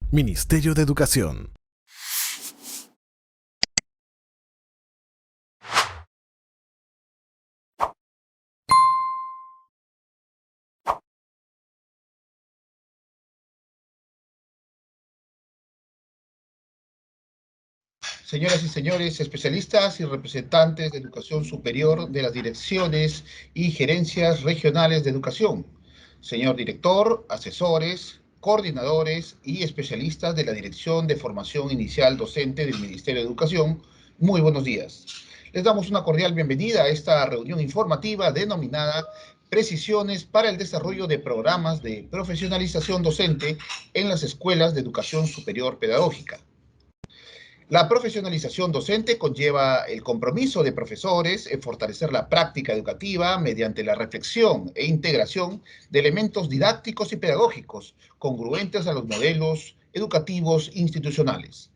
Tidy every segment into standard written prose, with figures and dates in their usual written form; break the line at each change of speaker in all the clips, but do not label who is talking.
Ministerio de Educación.
Señoras y señores, especialistas y representantes de educación superior de las direcciones y gerencias regionales de educación, señor director, asesores, coordinadores y especialistas de la Dirección de Formación Inicial Docente del Ministerio de Educación, muy buenos días. Les damos una cordial bienvenida a esta reunión informativa denominada Precisiones para el desarrollo de programas de profesionalización docente en las escuelas de educación superior pedagógica. La profesionalización docente conlleva el compromiso de profesores en fortalecer la práctica educativa mediante la reflexión e integración de elementos didácticos y pedagógicos congruentes a los modelos educativos institucionales.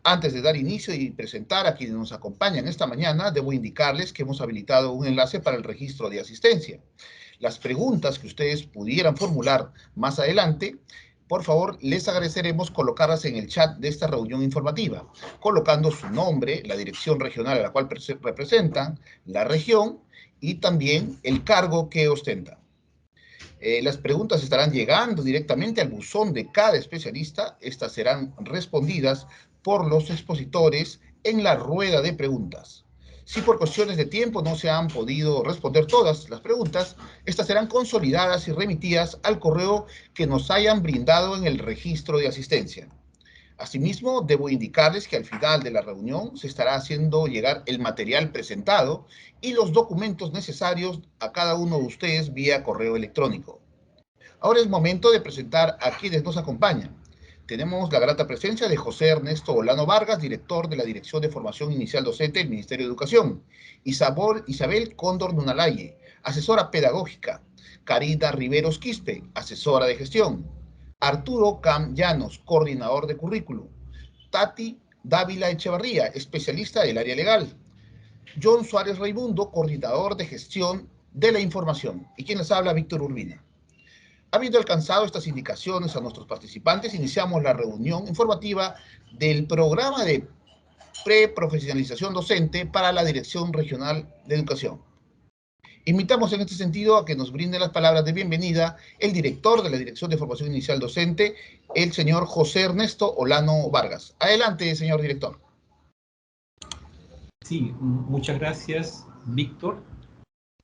Antes de dar inicio y presentar a quienes nos acompañan esta mañana, debo indicarles que hemos habilitado un enlace para el registro de asistencia. Las preguntas que ustedes pudieran formular más adelante, por favor, les agradeceremos colocarlas en el chat de esta reunión informativa, colocando su nombre, la dirección regional a la cual representan, la región y también el cargo que ostentan. Las preguntas estarán llegando directamente al buzón de cada especialista. Estas serán respondidas por los expositores en la rueda de preguntas. Si por cuestiones de tiempo no se han podido responder todas las preguntas, estas serán consolidadas y remitidas al correo que nos hayan brindado en el registro de asistencia. Asimismo, debo indicarles que al final de la reunión se estará haciendo llegar el material presentado y los documentos necesarios a cada uno de ustedes vía correo electrónico. Ahora es momento de presentar a quienes nos acompañan. Tenemos la grata presencia de José Ernesto Olano Vargas, director de la Dirección de Formación Inicial Docente del Ministerio de Educación. Isabel Cóndor Nunalaye, asesora pedagógica. Carita Riveros Quispe, asesora de gestión. Arturo Cam Llanos, coordinador de currículum. Tati Dávila Echevarría, especialista del área legal. John Suárez Raimundo, coordinador de gestión de la información. Y quien les habla, Víctor Urbina. Habiendo alcanzado estas indicaciones a nuestros participantes, iniciamos la reunión informativa del programa de preprofesionalización docente para la Dirección Regional de Educación. Invitamos en este sentido a que nos brinde las palabras de bienvenida el director de la Dirección de Formación Inicial Docente, el señor José Ernesto Olano Vargas. Adelante, señor director.
Sí, muchas gracias, Víctor,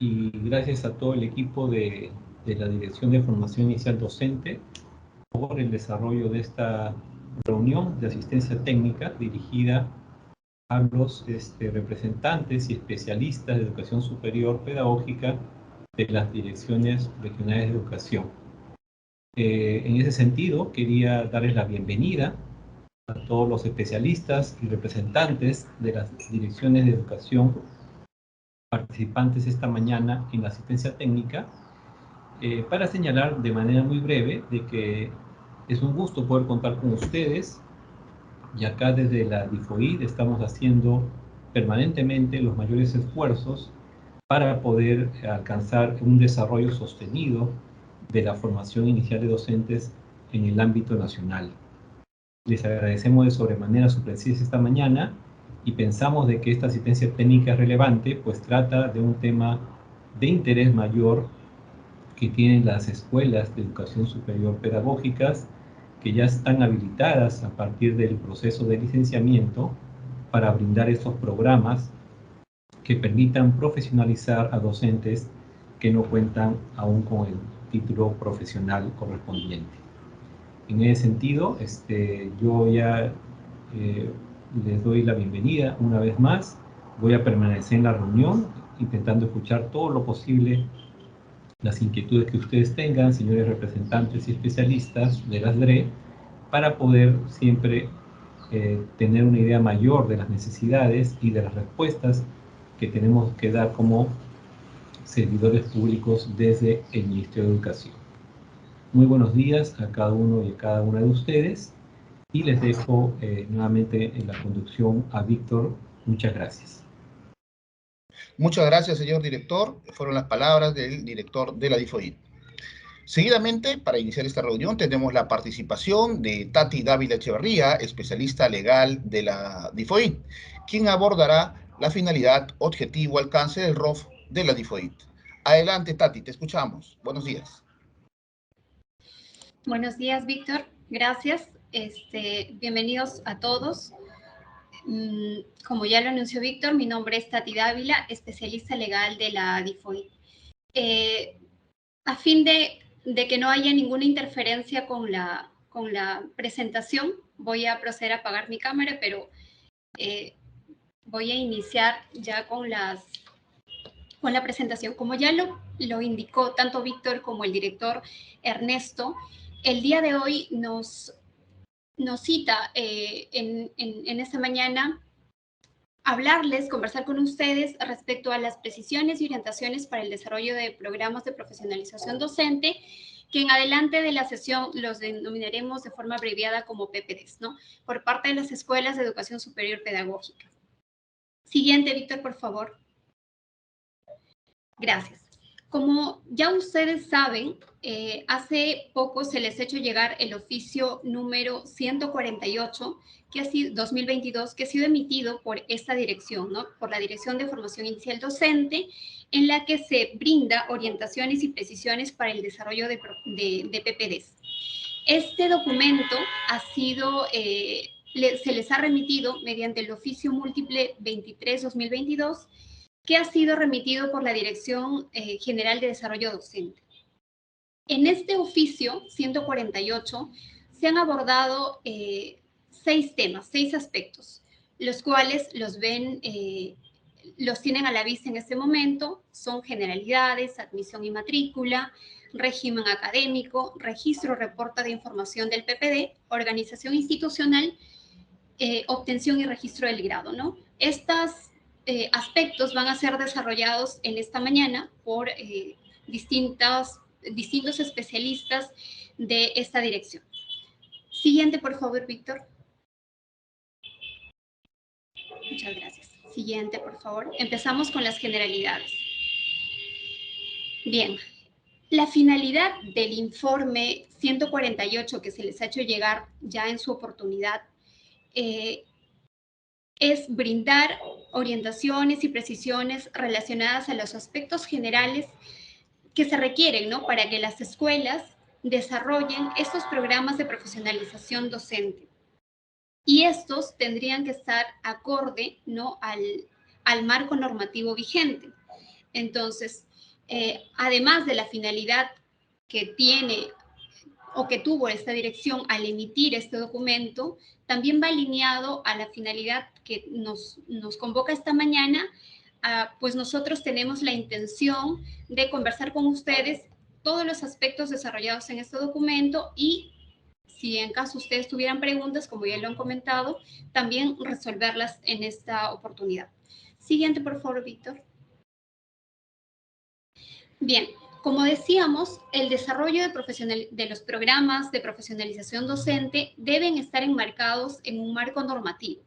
y gracias a todo el equipo de la Dirección de Formación Inicial Docente por el desarrollo de esta reunión de asistencia técnica dirigida a los representantes y especialistas de educación superior pedagógica de las direcciones regionales de educación. En ese sentido, quería darles la bienvenida a todos los especialistas y representantes de las direcciones de educación participantes esta mañana en la asistencia técnica, para señalar de manera muy breve de que es un gusto poder contar con ustedes, y acá desde la DIFOID estamos haciendo permanentemente los mayores esfuerzos para poder alcanzar un desarrollo sostenido de la formación inicial de docentes en el ámbito nacional. Les agradecemos de sobremanera su presencia esta mañana y pensamos de que esta asistencia técnica es relevante, pues trata de un tema de interés mayor que tienen las escuelas de educación superior pedagógicas, que ya están habilitadas a partir del proceso de licenciamiento para brindar estos programas que permitan profesionalizar a docentes que no cuentan aún con el título profesional correspondiente. En ese sentido, yo ya les doy la bienvenida una vez más. Voy a permanecer en la reunión intentando escuchar todo lo posible las inquietudes que ustedes tengan, señores representantes y especialistas de las DRE, para poder siempre tener una idea mayor de las necesidades y de las respuestas que tenemos que dar como servidores públicos desde el Ministerio de Educación. Muy buenos días a cada uno y a cada una de ustedes, y les dejo nuevamente en la conducción a Víctor. Muchas gracias.
Muchas gracias, señor director. Fueron las palabras del director de la DIFOID. Seguidamente, para iniciar esta reunión, tenemos la participación de Tati Dávila Echeverría, especialista legal de la DIFOIT, quien abordará la finalidad, objetivo, alcance del ROF de la DIFOIT. Adelante, Tati, te escuchamos. Buenos días.
Buenos días, Víctor. Gracias. Bienvenidos a todos. Como ya lo anunció Víctor, mi nombre es Tati Dávila, especialista legal de la DIFOIT. A fin de que no haya ninguna interferencia con la presentación, voy a proceder a apagar mi cámara, pero voy a iniciar ya con la presentación. Como ya lo indicó tanto Víctor como el director Ernesto, el día de hoy nos cita en esta mañana conversar con ustedes respecto a las precisiones y orientaciones para el desarrollo de programas de profesionalización docente, que en adelante de la sesión los denominaremos de forma abreviada como PPDs, ¿no? Por parte de las escuelas de educación superior pedagógica. Siguiente, Víctor, por favor. Gracias. Como ya ustedes saben, hace poco se les ha hecho llegar el oficio número 148, que ha sido 2022, que ha sido emitido por esta dirección, ¿no? Por la Dirección de Formación Inicial Docente, en la que se brinda orientaciones y precisiones para el desarrollo de PPDs. Este documento ha sido, se les ha remitido mediante el oficio múltiple 23-2022, que ha sido remitido por la Dirección General de Desarrollo Docente. En este oficio 148 se han abordado 6 temas, 6 aspectos, los cuales los tienen a la vista en este momento. Son generalidades, admisión y matrícula, régimen académico, registro, reporta de información del PPD, organización institucional, obtención y registro del grado, ¿no? Estas aspectos van a ser desarrollados en esta mañana por distintos especialistas de esta dirección. Siguiente, por favor, Víctor. Muchas gracias. Siguiente, por favor. Empezamos con las generalidades. Bien. La finalidad del informe 148 que se les ha hecho llegar ya en su oportunidad es brindar orientaciones y precisiones relacionadas a los aspectos generales que se requieren, ¿no? Para que las escuelas desarrollen estos programas de profesionalización docente. Y estos tendrían que estar acorde, ¿no? al marco normativo vigente. Entonces, además de la finalidad que tiene o que tuvo esta dirección al emitir este documento, también va alineado a la finalidad que nos convoca esta mañana. Pues nosotros tenemos la intención de conversar con ustedes todos los aspectos desarrollados en este documento y, si en caso ustedes tuvieran preguntas, como ya lo han comentado, también resolverlas en esta oportunidad. Siguiente, por favor, Víctor. Bien, como decíamos, el desarrollo de los programas de profesionalización docente deben estar enmarcados en un marco normativo.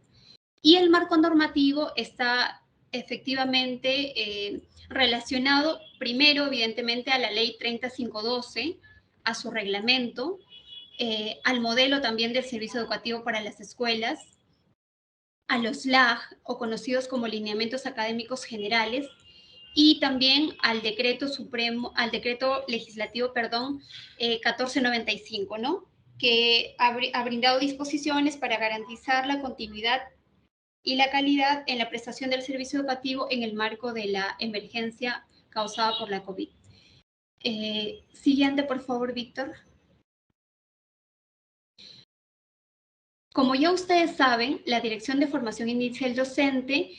Y el marco normativo está efectivamente relacionado primero, evidentemente, a la ley 3512, a su reglamento, al modelo también del servicio educativo para las escuelas, a los LAG, o conocidos como lineamientos académicos generales, y también al decreto legislativo, 1495, ¿no? Que ha brindado disposiciones para garantizar la continuidad y la calidad en la prestación del servicio educativo en el marco de la emergencia causada por la COVID. Siguiente, por favor, Víctor. Como ya ustedes saben, la Dirección de Formación Inicial Docente,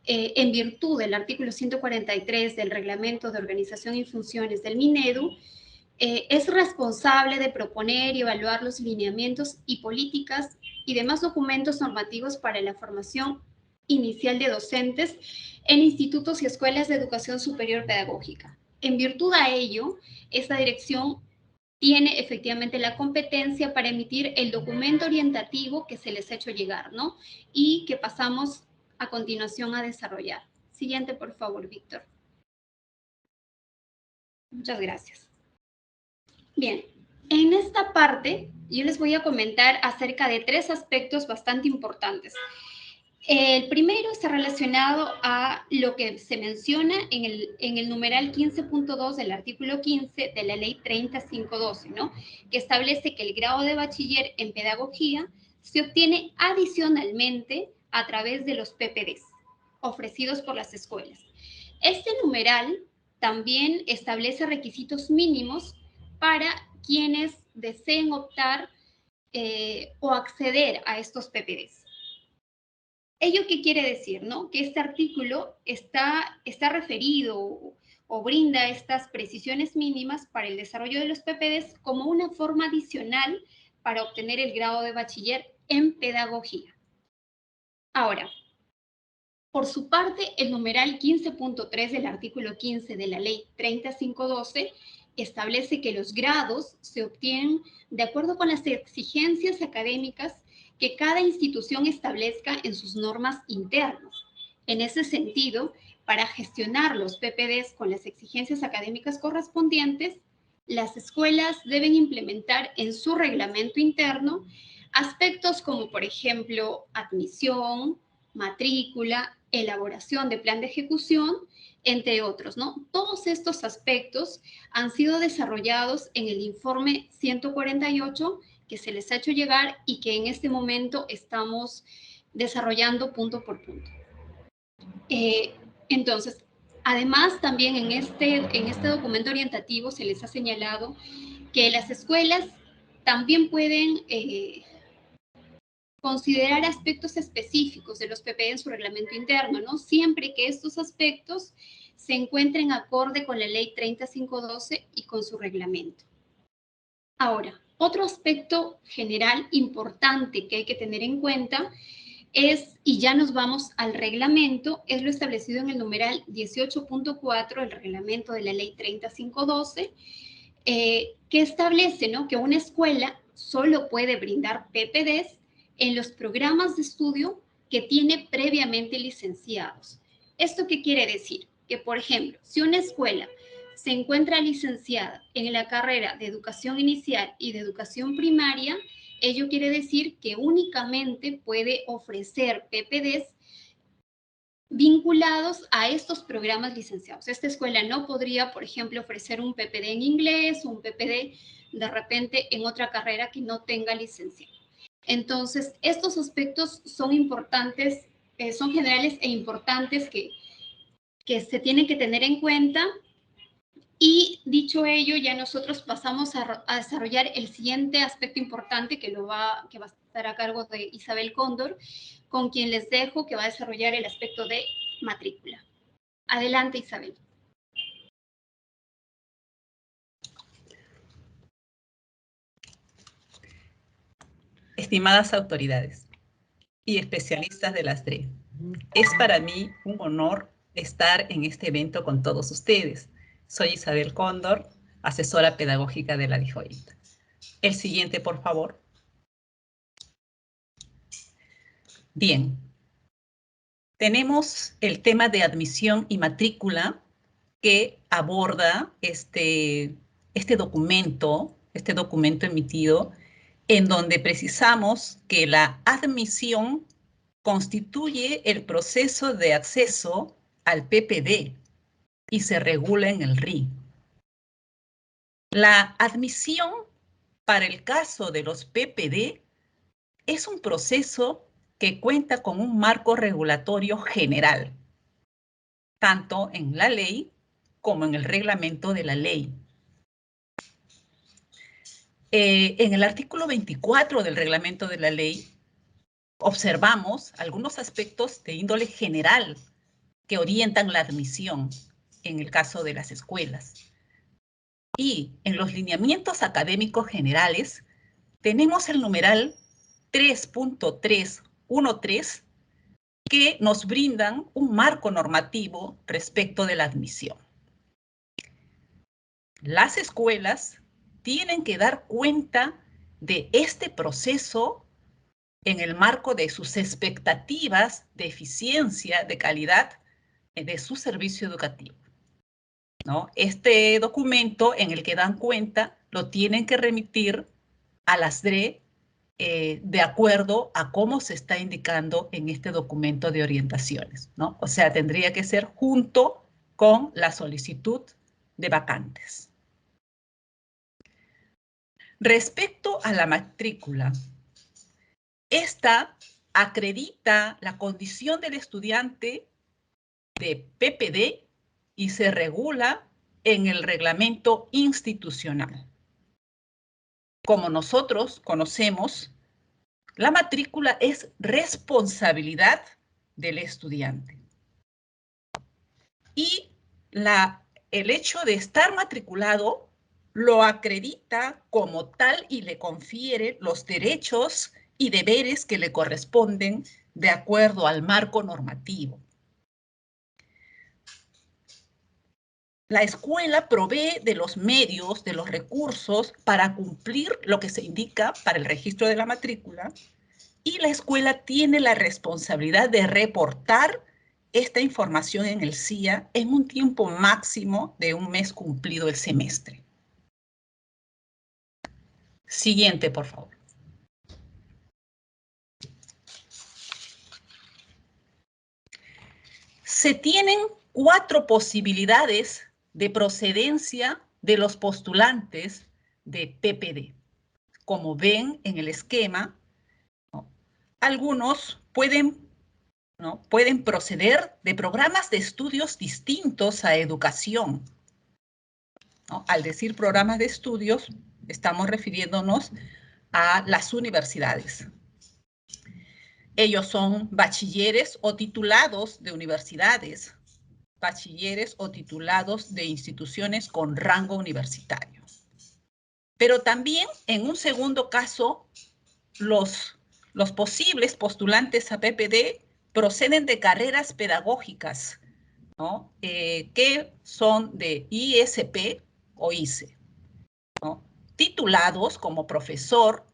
en virtud del artículo 143 del Reglamento de Organización y Funciones del Minedu, es responsable de proponer y evaluar los lineamientos y políticas y demás documentos normativos para la formación inicial de docentes en institutos y escuelas de educación superior pedagógica. En virtud a ello, esta dirección tiene efectivamente la competencia para emitir el documento orientativo que se les ha hecho llegar, ¿no? Y que pasamos a continuación a desarrollar. Siguiente, por favor, Víctor. Muchas gracias. Bien, en esta parte yo les voy a comentar acerca de 3 aspectos bastante importantes. El primero está relacionado a lo que se menciona en el numeral 15.2 del artículo 15 de la ley 3512, ¿no? Que establece que el grado de bachiller en pedagogía se obtiene adicionalmente a través de los PPDs ofrecidos por las escuelas. Este numeral también establece requisitos mínimos para quienes deseen optar o acceder a estos PPDs. ¿Ello qué quiere decir, no? Que este artículo está referido o brinda estas precisiones mínimas para el desarrollo de los PPDs como una forma adicional para obtener el grado de bachiller en pedagogía. Ahora, por su parte, el numeral 15.3 del artículo 15 de la ley 3512 establece que los grados se obtienen de acuerdo con las exigencias académicas que cada institución establezca en sus normas internas. En ese sentido, para gestionar los PPDs con las exigencias académicas correspondientes, las escuelas deben implementar en su reglamento interno aspectos como, por ejemplo, admisión, matrícula, elaboración de plan de ejecución, entre otros, ¿no? Todos estos aspectos han sido desarrollados en el informe 148 que se les ha hecho llegar y que en este momento estamos desarrollando punto por punto. Entonces, además, también en este documento orientativo se les ha señalado que las escuelas también pueden considerar aspectos específicos de los PPD en su reglamento interno, ¿no? Siempre que estos aspectos se encuentren acorde con la ley 3512 y con su reglamento. Ahora, otro aspecto general importante que hay que tener en cuenta es, y ya nos vamos al reglamento, es lo establecido en el numeral 18.4 del reglamento de la ley 3512, que establece, ¿no?, que una escuela solo puede brindar PPDs en los programas de estudio que tiene previamente licenciados. ¿Esto qué quiere decir? Que, por ejemplo, si una escuela se encuentra licenciada en la carrera de educación inicial y de educación primaria, ello quiere decir que únicamente puede ofrecer PPDs vinculados a estos programas licenciados. Esta escuela no podría, por ejemplo, ofrecer un PPD en inglés o un PPD de repente en otra carrera que no tenga licenciado. Entonces, estos aspectos son importantes, son generales e importantes que se tienen que tener en cuenta. Y dicho ello, ya nosotros pasamos a desarrollar el siguiente aspecto importante que va a estar a cargo de Isabel Cóndor, con quien les dejo que va a desarrollar el aspecto de matrícula. Adelante, Isabel.
Estimadas autoridades y especialistas de las DRE, es para mí un honor estar en este evento con todos ustedes. Soy Isabel Cóndor, asesora pedagógica de la DIJOIT. El siguiente, por favor. Bien. Tenemos el tema de admisión y matrícula que aborda este documento emitido, en donde precisamos que la admisión constituye el proceso de acceso al PPD y se regula en el RI. La admisión para el caso de los PPD es un proceso que cuenta con un marco regulatorio general, tanto en la ley como en el reglamento de la ley. En el artículo 24 del reglamento de la ley, observamos algunos aspectos de índole general que orientan la admisión en el caso de las escuelas. Y en los lineamientos académicos generales, tenemos el numeral 3.313, que nos brindan un marco normativo respecto de la admisión. Las escuelas tienen que dar cuenta de este proceso en el marco de sus expectativas de eficiencia, de calidad de su servicio educativo, ¿no? Este documento en el que dan cuenta lo tienen que remitir a las DRE de acuerdo a cómo se está indicando en este documento de orientaciones, ¿no? O sea, tendría que ser junto con la solicitud de vacantes. Respecto a la matrícula, esta acredita la condición del estudiante de PPD y se regula en el reglamento institucional. Como nosotros conocemos, la matrícula es responsabilidad del estudiante. Y el hecho de estar matriculado lo acredita como tal y le confiere los derechos y deberes que le corresponden de acuerdo al marco normativo. La escuela provee de los medios, de los recursos para cumplir lo que se indica para el registro de la matrícula, y la escuela tiene la responsabilidad de reportar esta información en el CIA en un tiempo máximo de un mes cumplido el semestre. Siguiente, por favor. Se tienen 4 posibilidades de procedencia de los postulantes de PPD. Como ven en el esquema, ¿no? Algunos pueden proceder de programas de estudios distintos a educación, ¿no? Al decir programas de estudios, estamos refiriéndonos a las universidades. Ellos son bachilleres o titulados de universidades, bachilleres o titulados de instituciones con rango universitario. Pero también, en un segundo caso, los posibles postulantes a PPD proceden de carreras pedagógicas, ¿no? Que son de ISP o ICE, ¿no? Titulados como profesor,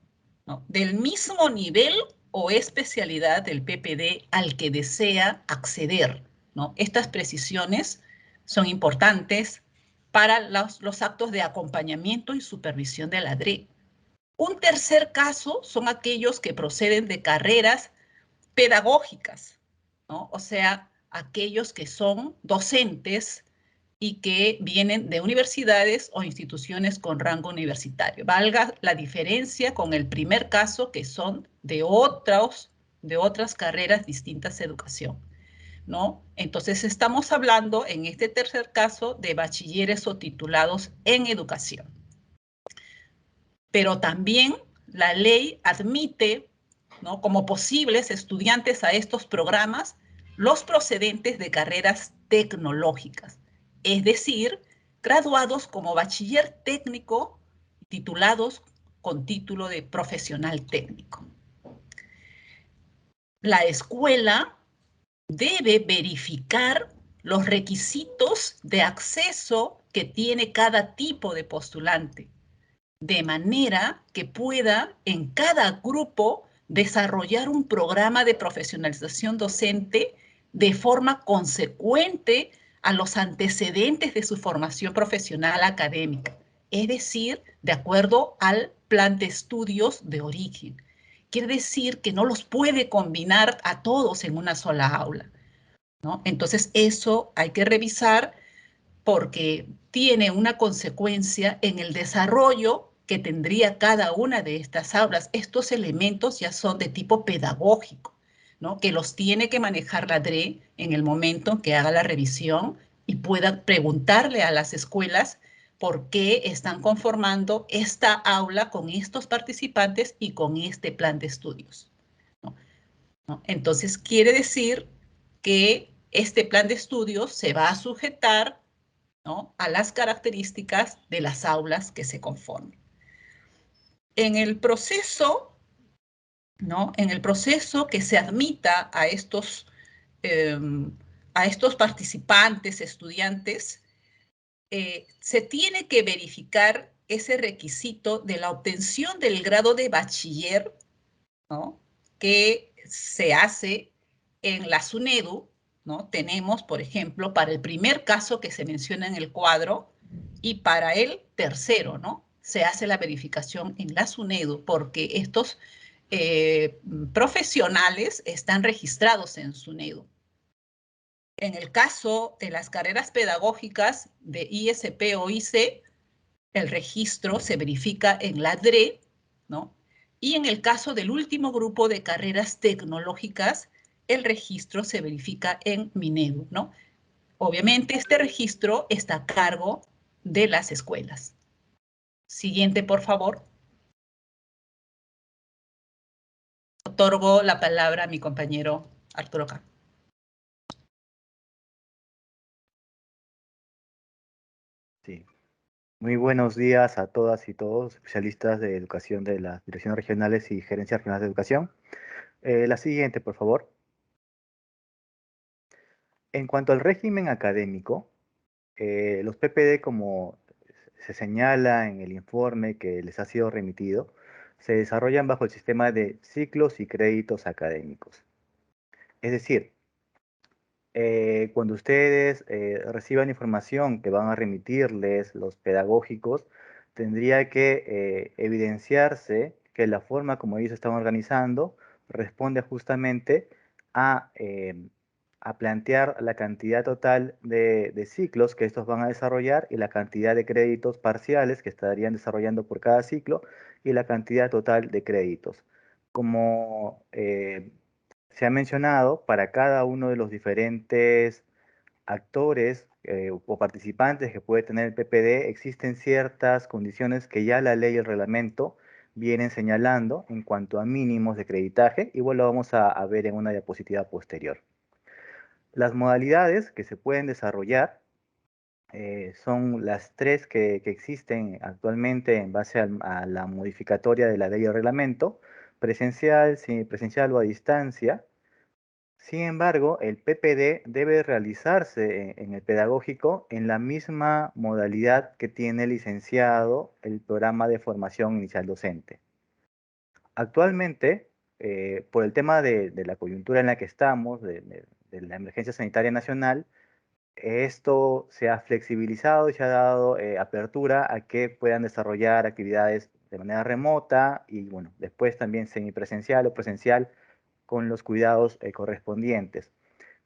¿no? Del mismo nivel o especialidad del PPD al que desea acceder, ¿no? Estas precisiones son importantes para los actos de acompañamiento y supervisión de la DRE. Un tercer caso son aquellos que proceden de carreras pedagógicas, ¿no? O sea, aquellos que son docentes y que vienen de universidades o instituciones con rango universitario. Valga la diferencia con el primer caso, que son de otras carreras distintas a educación, ¿no? Entonces estamos hablando en este tercer caso de bachilleres o titulados en educación. Pero también la ley admite, ¿no?, como posibles estudiantes a estos programas los procedentes de carreras tecnológicas, es decir, graduados como bachiller técnico, titulados con título de profesional técnico. La escuela debe verificar los requisitos de acceso que tiene cada tipo de postulante, de manera que pueda en cada grupo desarrollar un programa de profesionalización docente de forma consecuente a los antecedentes de su formación profesional académica, es decir, de acuerdo al plan de estudios de origen. Quiere decir que no los puede combinar a todos en una sola aula, ¿no? Entonces eso hay que revisar porque tiene una consecuencia en el desarrollo que tendría cada una de estas aulas. Estos elementos ya son de tipo pedagógico, ¿no?, que los tiene que manejar la DRE en el momento en que haga la revisión y pueda preguntarle a las escuelas por qué están conformando esta aula con estos participantes y con este plan de estudios, ¿no? Entonces, quiere decir que este plan de estudios se va a sujetar, ¿no?, a las características de las aulas que se conformen. En el proceso, ¿no?, en el proceso que se admita a estos participantes, estudiantes, se tiene que verificar ese requisito de la obtención del grado de bachiller, ¿no?, que se hace en la SUNEDU, ¿no? Tenemos, por ejemplo, para el primer caso que se menciona en el cuadro y para el tercero, ¿no? se hace la verificación en la SUNEDU, porque estos profesionales están registrados en SUNEDU. En el caso de las carreras pedagógicas de ISP o IC, el registro se verifica en la DRE, ¿no? Y en el caso del último grupo de carreras tecnológicas, el registro se verifica en Minedu, ¿no? Obviamente, este registro está a cargo de las escuelas. Siguiente, por favor. Otorgo la palabra a mi compañero Arturo Cano.
Sí. Muy buenos días a todas y todos, especialistas de educación de las direcciones regionales y gerencias regionales de educación. La siguiente, por favor. En cuanto al régimen académico, los PPD, como se señala en el informe que les ha sido remitido, se desarrollan bajo el sistema de ciclos y créditos académicos. Es decir, cuando ustedes reciban información que van a remitirles los pedagógicos, tendría que evidenciarse que la forma como ellos están organizando responde justamente a plantear la cantidad total de ciclos que estos van a desarrollar y la cantidad de créditos parciales que estarían desarrollando por cada ciclo y la cantidad total de créditos. Como se ha mencionado, para cada uno de los diferentes actores o participantes que puede tener el PPD, existen ciertas condiciones que ya la ley y el reglamento vienen señalando en cuanto a mínimos de creditaje, y bueno, lo vamos a ver en una diapositiva posterior. Las modalidades que se pueden desarrollar son las tres que existen actualmente en base a la modificatoria de la ley y el reglamento: presencial, semipresencial o a distancia. Sin embargo, el PPD debe realizarse en el pedagógico en la misma modalidad que tiene licenciado el programa de formación inicial docente. Actualmente, por el tema de la coyuntura en la que estamos, de la emergencia sanitaria nacional, esto se ha flexibilizado y se ha dado apertura a que puedan desarrollar actividades de manera remota y, bueno, después también semipresencial o presencial con los cuidados correspondientes.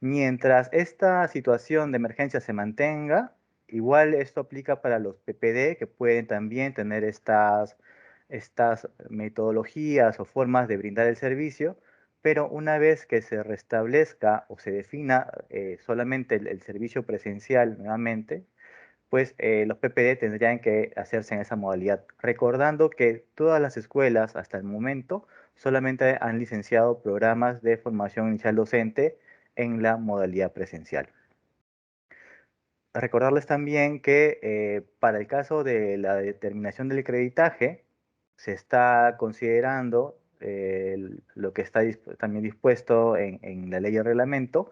Mientras esta situación de emergencia se mantenga, igual esto aplica para los PPD, que pueden también tener estas metodologías o formas de brindar el servicio, pero una vez que se restablezca o se defina solamente el servicio presencial nuevamente, pues los PPD tendrían que hacerse en esa modalidad, recordando que todas las escuelas hasta el momento solamente han licenciado programas de formación inicial docente en la modalidad presencial. Recordarles también que para el caso de la determinación del creditaje, se está considerando lo que está también dispuesto en la ley y el reglamento,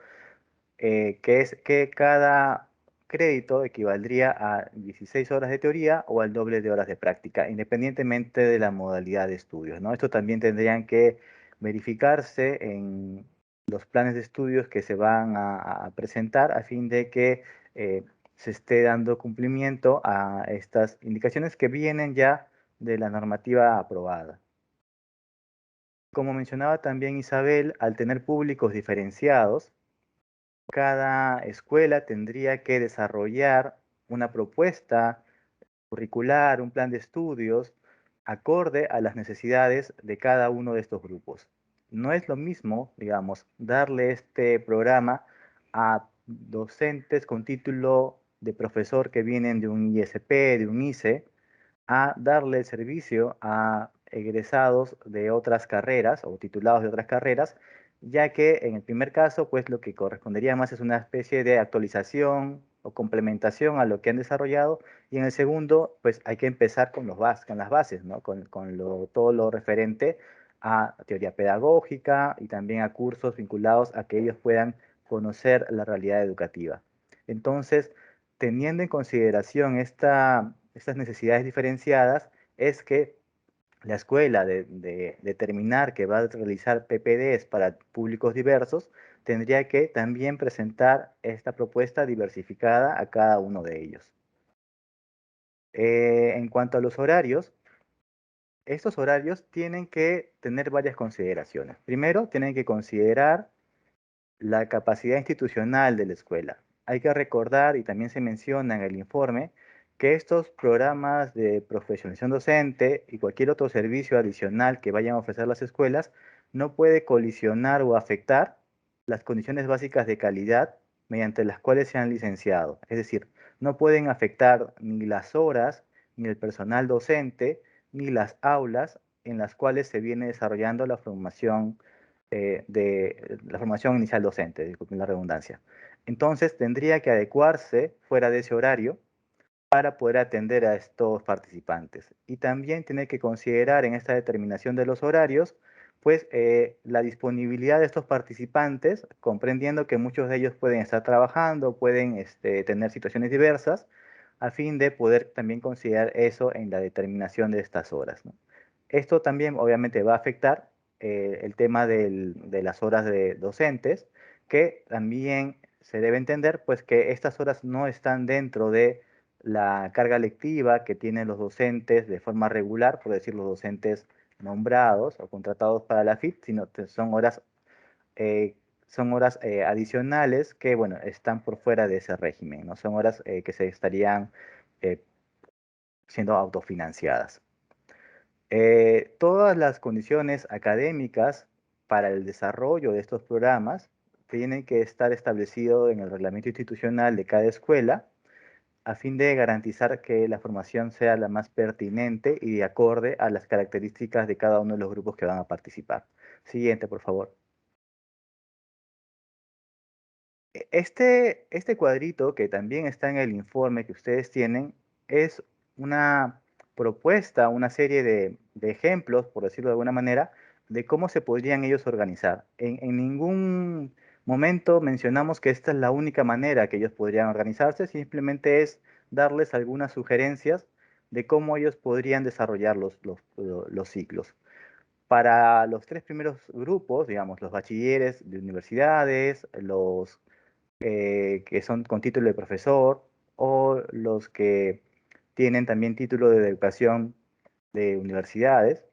que es que cada crédito equivaldría a 16 horas de teoría o al doble de horas de práctica, independientemente de la modalidad de estudios, ¿no? Esto también tendrían que verificarse en los planes de estudios que se van a presentar a fin de que se esté dando cumplimiento a estas indicaciones que vienen ya de la normativa aprobada. Como mencionaba también Isabel, al tener públicos diferenciados, cada escuela tendría que desarrollar una propuesta curricular, un plan de estudios, acorde a las necesidades de cada uno de estos grupos. No es lo mismo, digamos, darle este programa a docentes con título de profesor que vienen de un ISP, de un ICE, a darle el servicio a egresados de otras carreras o titulados de otras carreras, ya que en el primer caso, pues lo que correspondería más es una especie de actualización o complementación a lo que han desarrollado, y en el segundo, pues hay que empezar con las bases, ¿no? Con todo lo referente a teoría pedagógica y también a cursos vinculados a que ellos puedan conocer la realidad educativa. Entonces, teniendo en consideración estas necesidades diferenciadas, es que la escuela de determinar que va a realizar PPDs para públicos diversos, tendría que también presentar esta propuesta diversificada a cada uno de ellos. En cuanto a los horarios, estos horarios tienen que tener varias consideraciones. Primero, tienen que considerar la capacidad institucional de la escuela. Hay que recordar, y también se menciona en el informe, que estos programas de profesionalización docente y cualquier otro servicio adicional que vayan a ofrecer las escuelas no puede colisionar o afectar las condiciones básicas de calidad mediante las cuales se han licenciado. Es decir, no pueden afectar ni las horas, ni el personal docente, ni las aulas en las cuales se viene desarrollando la formación de la formación inicial docente, disculpen la redundancia. Entonces tendría que adecuarse fuera de ese horario para poder atender a estos participantes. Y también tiene que considerar en esta determinación de los horarios, pues la disponibilidad de estos participantes, comprendiendo que muchos de ellos pueden estar trabajando, pueden tener situaciones diversas, a fin de poder también considerar eso en la determinación de estas horas, ¿no? Esto también obviamente va a afectar el tema de las horas de docentes, que también se debe entender pues que estas horas no están dentro de la carga lectiva que tienen los docentes de forma regular, por decir los docentes nombrados o contratados para la FIT, sino que son horas adicionales que, bueno, están por fuera de ese régimen, ¿no? Son horas que se estarían eh, siendo autofinanciadas. Todas las condiciones académicas para el desarrollo de estos programas tienen que estar establecidos en el reglamento institucional de cada escuela a fin de garantizar que la formación sea la más pertinente y de acorde a las características de cada uno de los grupos que van a participar. Siguiente, por favor. Este cuadrito, que también está en el informe que ustedes tienen, es una propuesta, una serie de ejemplos, por decirlo de alguna manera, de cómo se podrían ellos organizar. En ningún momento mencionamos que esta es la única manera que ellos podrían organizarse, simplemente es darles algunas sugerencias de cómo ellos podrían desarrollar los ciclos. Para los tres primeros grupos, digamos, los bachilleres de universidades, los que son con título de profesor o los que tienen también título de educación de universidades,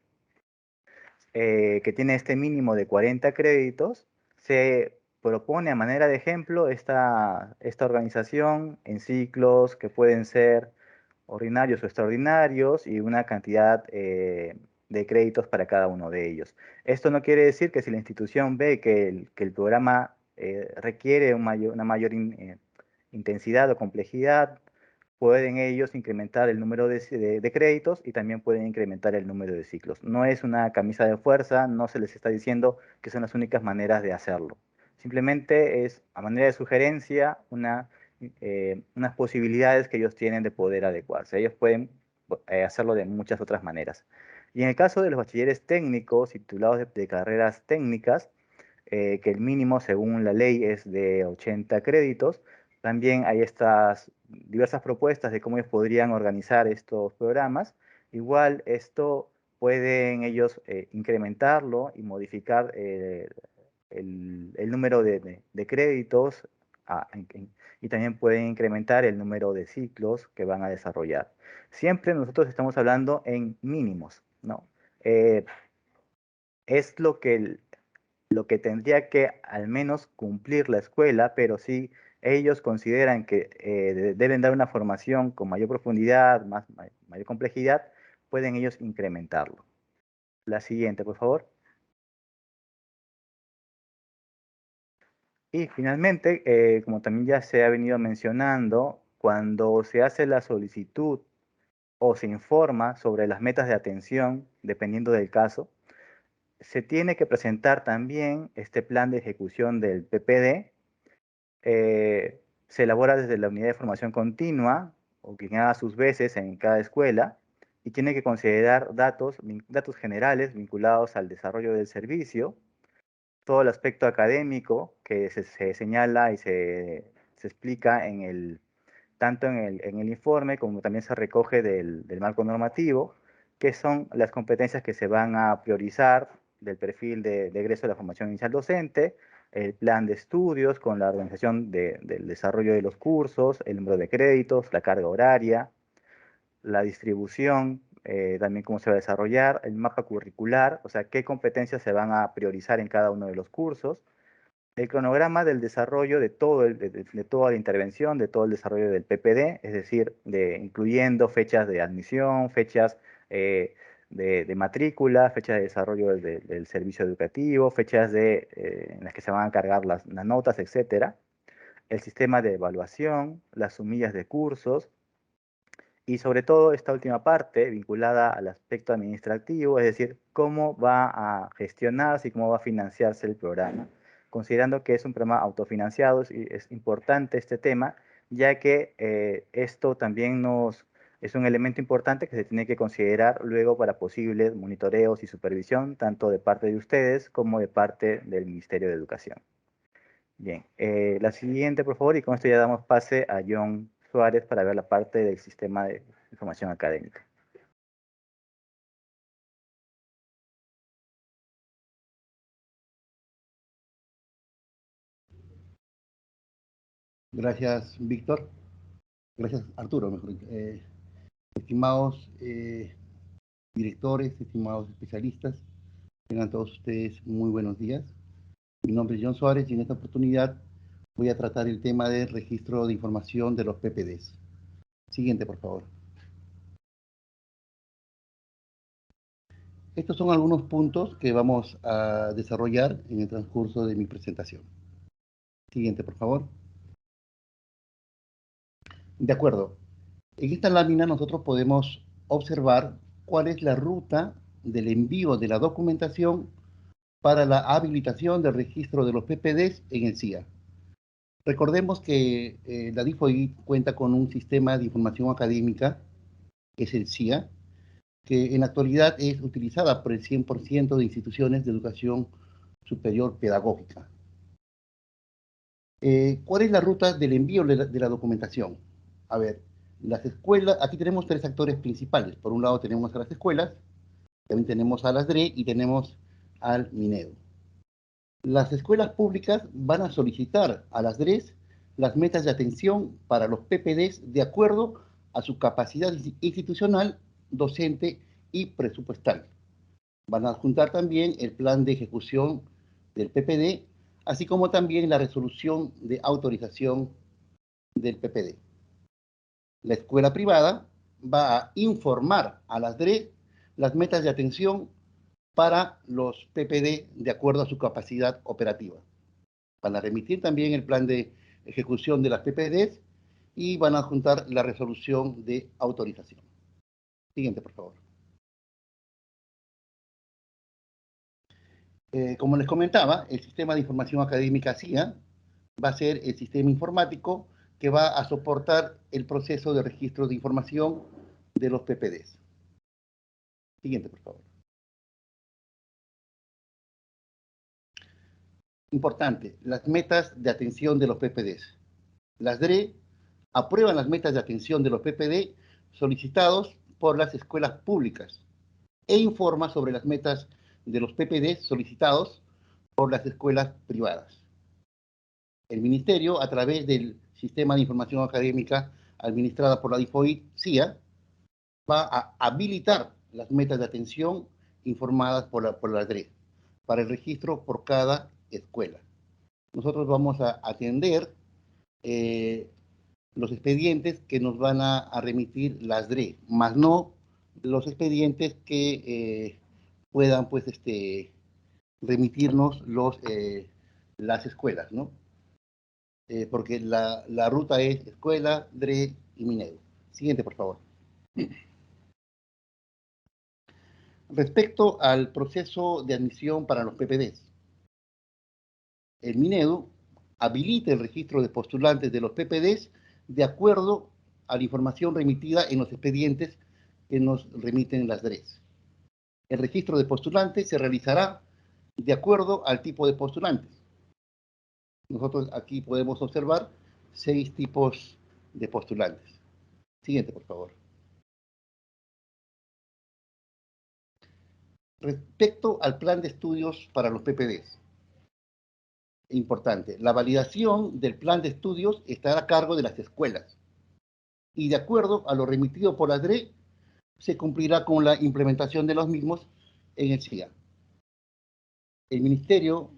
que tiene este mínimo de 40 créditos, se propone a manera de ejemplo esta organización en ciclos que pueden ser ordinarios o extraordinarios y una cantidad de créditos para cada uno de ellos. Esto no quiere decir que si la institución ve que el programa requiere una mayor intensidad o complejidad, pueden ellos incrementar el número de créditos y también pueden incrementar el número de ciclos. No es una camisa de fuerza, no se les está diciendo que son las únicas maneras de hacerlo. Simplemente es a manera de sugerencia unas posibilidades que ellos tienen de poder adecuarse. Ellos pueden hacerlo de muchas otras maneras. Y en el caso de los bachilleres técnicos y titulados de carreras técnicas, que el mínimo según la ley es de 80 créditos, también hay estas diversas propuestas de cómo ellos podrían organizar estos programas. Igual esto pueden ellos incrementarlo y modificar el número de créditos y también pueden incrementar el número de ciclos que van a desarrollar. Siempre nosotros estamos hablando en mínimos, ¿no? Es lo que tendría que al menos cumplir la escuela, pero si ellos consideran que deben dar una formación con mayor profundidad, mayor complejidad, pueden ellos incrementarlo. La siguiente, por favor. Y finalmente, como también ya se ha venido mencionando, cuando se hace la solicitud o se informa sobre las metas de atención, dependiendo del caso, se tiene que presentar también este plan de ejecución del PPD. Se elabora desde la unidad de formación continua, o quien haga sus veces en cada escuela, y tiene que considerar datos generales vinculados al desarrollo del servicio, todo el aspecto académico que se señala y se explica tanto en el informe como también se recoge del marco normativo, que son las competencias que se van a priorizar del perfil de egreso de la formación inicial docente, el plan de estudios con la organización del desarrollo de los cursos, el número de créditos, la carga horaria. la distribución, también cómo se va a desarrollar, el mapa curricular, o sea, qué competencias se van a priorizar en cada uno de los cursos, el cronograma del desarrollo de toda la intervención, de todo el desarrollo del PPD, es decir, incluyendo fechas de admisión, fechas de matrícula, fechas de desarrollo del servicio educativo, fechas en las que se van a cargar las notas, etcétera, el sistema de evaluación, las sumillas de cursos, y sobre todo esta última parte vinculada al aspecto administrativo, es decir, cómo va a gestionarse y cómo va a financiarse el programa, considerando que es un programa autofinanciado, y es importante este tema, ya que esto también es un elemento importante que se tiene que considerar luego para posibles monitoreos y supervisión, tanto de parte de ustedes como de parte del Ministerio de Educación. Bien, la siguiente, por favor, y con esto ya damos pase a John Suárez para ver la parte del sistema de información académica.
Gracias, Víctor. Gracias, Arturo, mejor dicho. Estimados directores, estimados especialistas, tengan todos ustedes muy buenos días. Mi nombre es John Suárez y en esta oportunidad voy a tratar el tema de registro de información de los PPDs. Siguiente, por favor. Estos son algunos puntos que vamos a desarrollar en el transcurso de mi presentación. Siguiente, por favor. De acuerdo. En esta lámina nosotros podemos observar cuál es la ruta del envío de la documentación para la habilitación del registro de los PPDs en el CIA. Recordemos que la DIFOI cuenta con un sistema de información académica, que es el CIA, que en la actualidad es utilizada por el 100% de instituciones de educación superior pedagógica. ¿Cuál es la ruta del envío de la documentación? A ver, las escuelas, aquí tenemos tres actores principales. Por un lado tenemos a las escuelas, también tenemos a las DRE y tenemos al MINEDO. Las escuelas públicas van a solicitar a las DREs las metas de atención para los PPDs de acuerdo a su capacidad institucional, docente y presupuestal. Van a adjuntar también el plan de ejecución del PPD, así como también la resolución de autorización del PPD. La escuela privada va a informar a las DRE las metas de atención para los PPD de acuerdo a su capacidad operativa. Van a remitir también el plan de ejecución de las PPDs y van a adjuntar la resolución de autorización. Siguiente, por favor. Como les comentaba, el sistema de información académica CIA va a ser el sistema informático que va a soportar el proceso de registro de información de los PPDs. Siguiente, por favor. Importante, las metas de atención de los PPDs. Las DRE aprueban las metas de atención de los PPD solicitados por las escuelas públicas e informa sobre las metas de los PPD solicitados por las escuelas privadas. El Ministerio, a través del Sistema de Información Académica administrada por la DIFOI CIA, va a habilitar las metas de atención informadas por la DRE para el registro por cada escuela. Nosotros vamos a atender los expedientes que nos van a remitir las DRE, más no los expedientes que puedan pues, remitirnos las escuelas, ¿no? Porque la ruta es escuela, DRE y MINEDO. Siguiente, por favor. Respecto al proceso de admisión para los PPDs, el MINEDO habilita el registro de postulantes de los PPDs de acuerdo a la información remitida en los expedientes que nos remiten las DREs. El registro de postulantes se realizará de acuerdo al tipo de postulantes. Nosotros aquí podemos observar 6 tipos de postulantes. Siguiente, por favor. Respecto al plan de estudios para los PPDs, importante, la validación del plan de estudios estará a cargo de las escuelas. y de acuerdo a lo remitido por la DRE, se cumplirá con la implementación de los mismos en el CIA. El Ministerio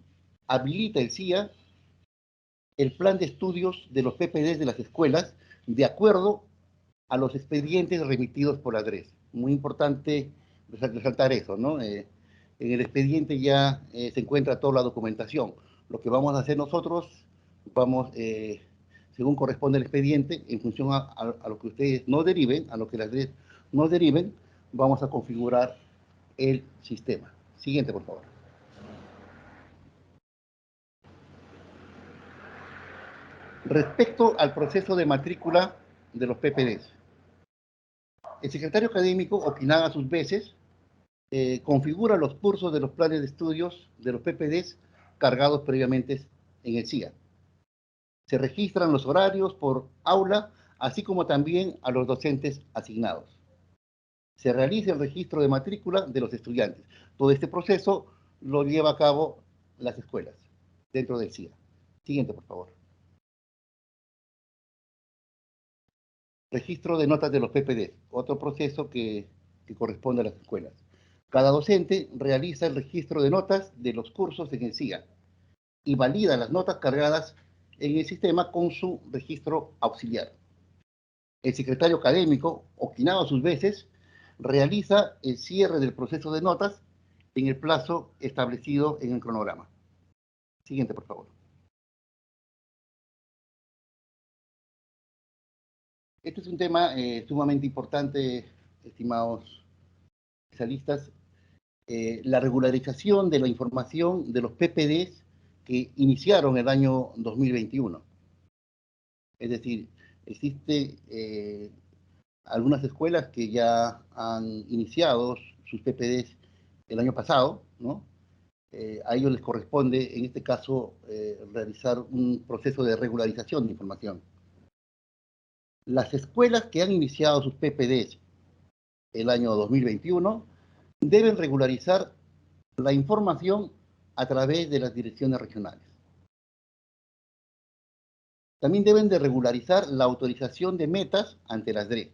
habilita el CIA el plan de estudios de los PPDs de las escuelas de acuerdo a los expedientes remitidos por la DRE. Muy importante resaltar eso, ¿no? En el expediente ya se encuentra toda la documentación. Lo que vamos a hacer nosotros, vamos, según corresponde al expediente, en función a lo que ustedes nos deriven, a lo que las DRE nos deriven, vamos a configurar el sistema. Siguiente, por favor. Respecto al proceso de matrícula de los PPDs, el secretario académico, opinado a sus veces, configura los cursos de los planes de estudios de los PPDs cargados previamente en el CIA. Se registran los horarios por aula, así como también a los docentes asignados. Se realiza el registro de matrícula de los estudiantes. Todo este proceso lo lleva a cabo las escuelas dentro del CIA. Siguiente, por favor. Registro de notas de los PPD, otro proceso que corresponde a las escuelas. Cada docente realiza el registro de notas de los cursos en el CIA y valida las notas cargadas en el sistema con su registro auxiliar. El secretario académico, opinado a sus veces, realiza el cierre del proceso de notas en el plazo establecido en el cronograma. Siguiente, por favor. Este es un tema sumamente importante, estimados especialistas. La regularización de la información de los PPDs que iniciaron el año 2021. Es decir, existe algunas escuelas que ya han iniciado sus PPDs el año pasado, ¿no? A ellos les corresponde, en este caso, realizar un proceso de regularización de información. Las escuelas que han iniciado sus PPDs el año 2021 deben regularizar la información a través de las direcciones regionales. También deben de regularizar la autorización de metas ante las DRE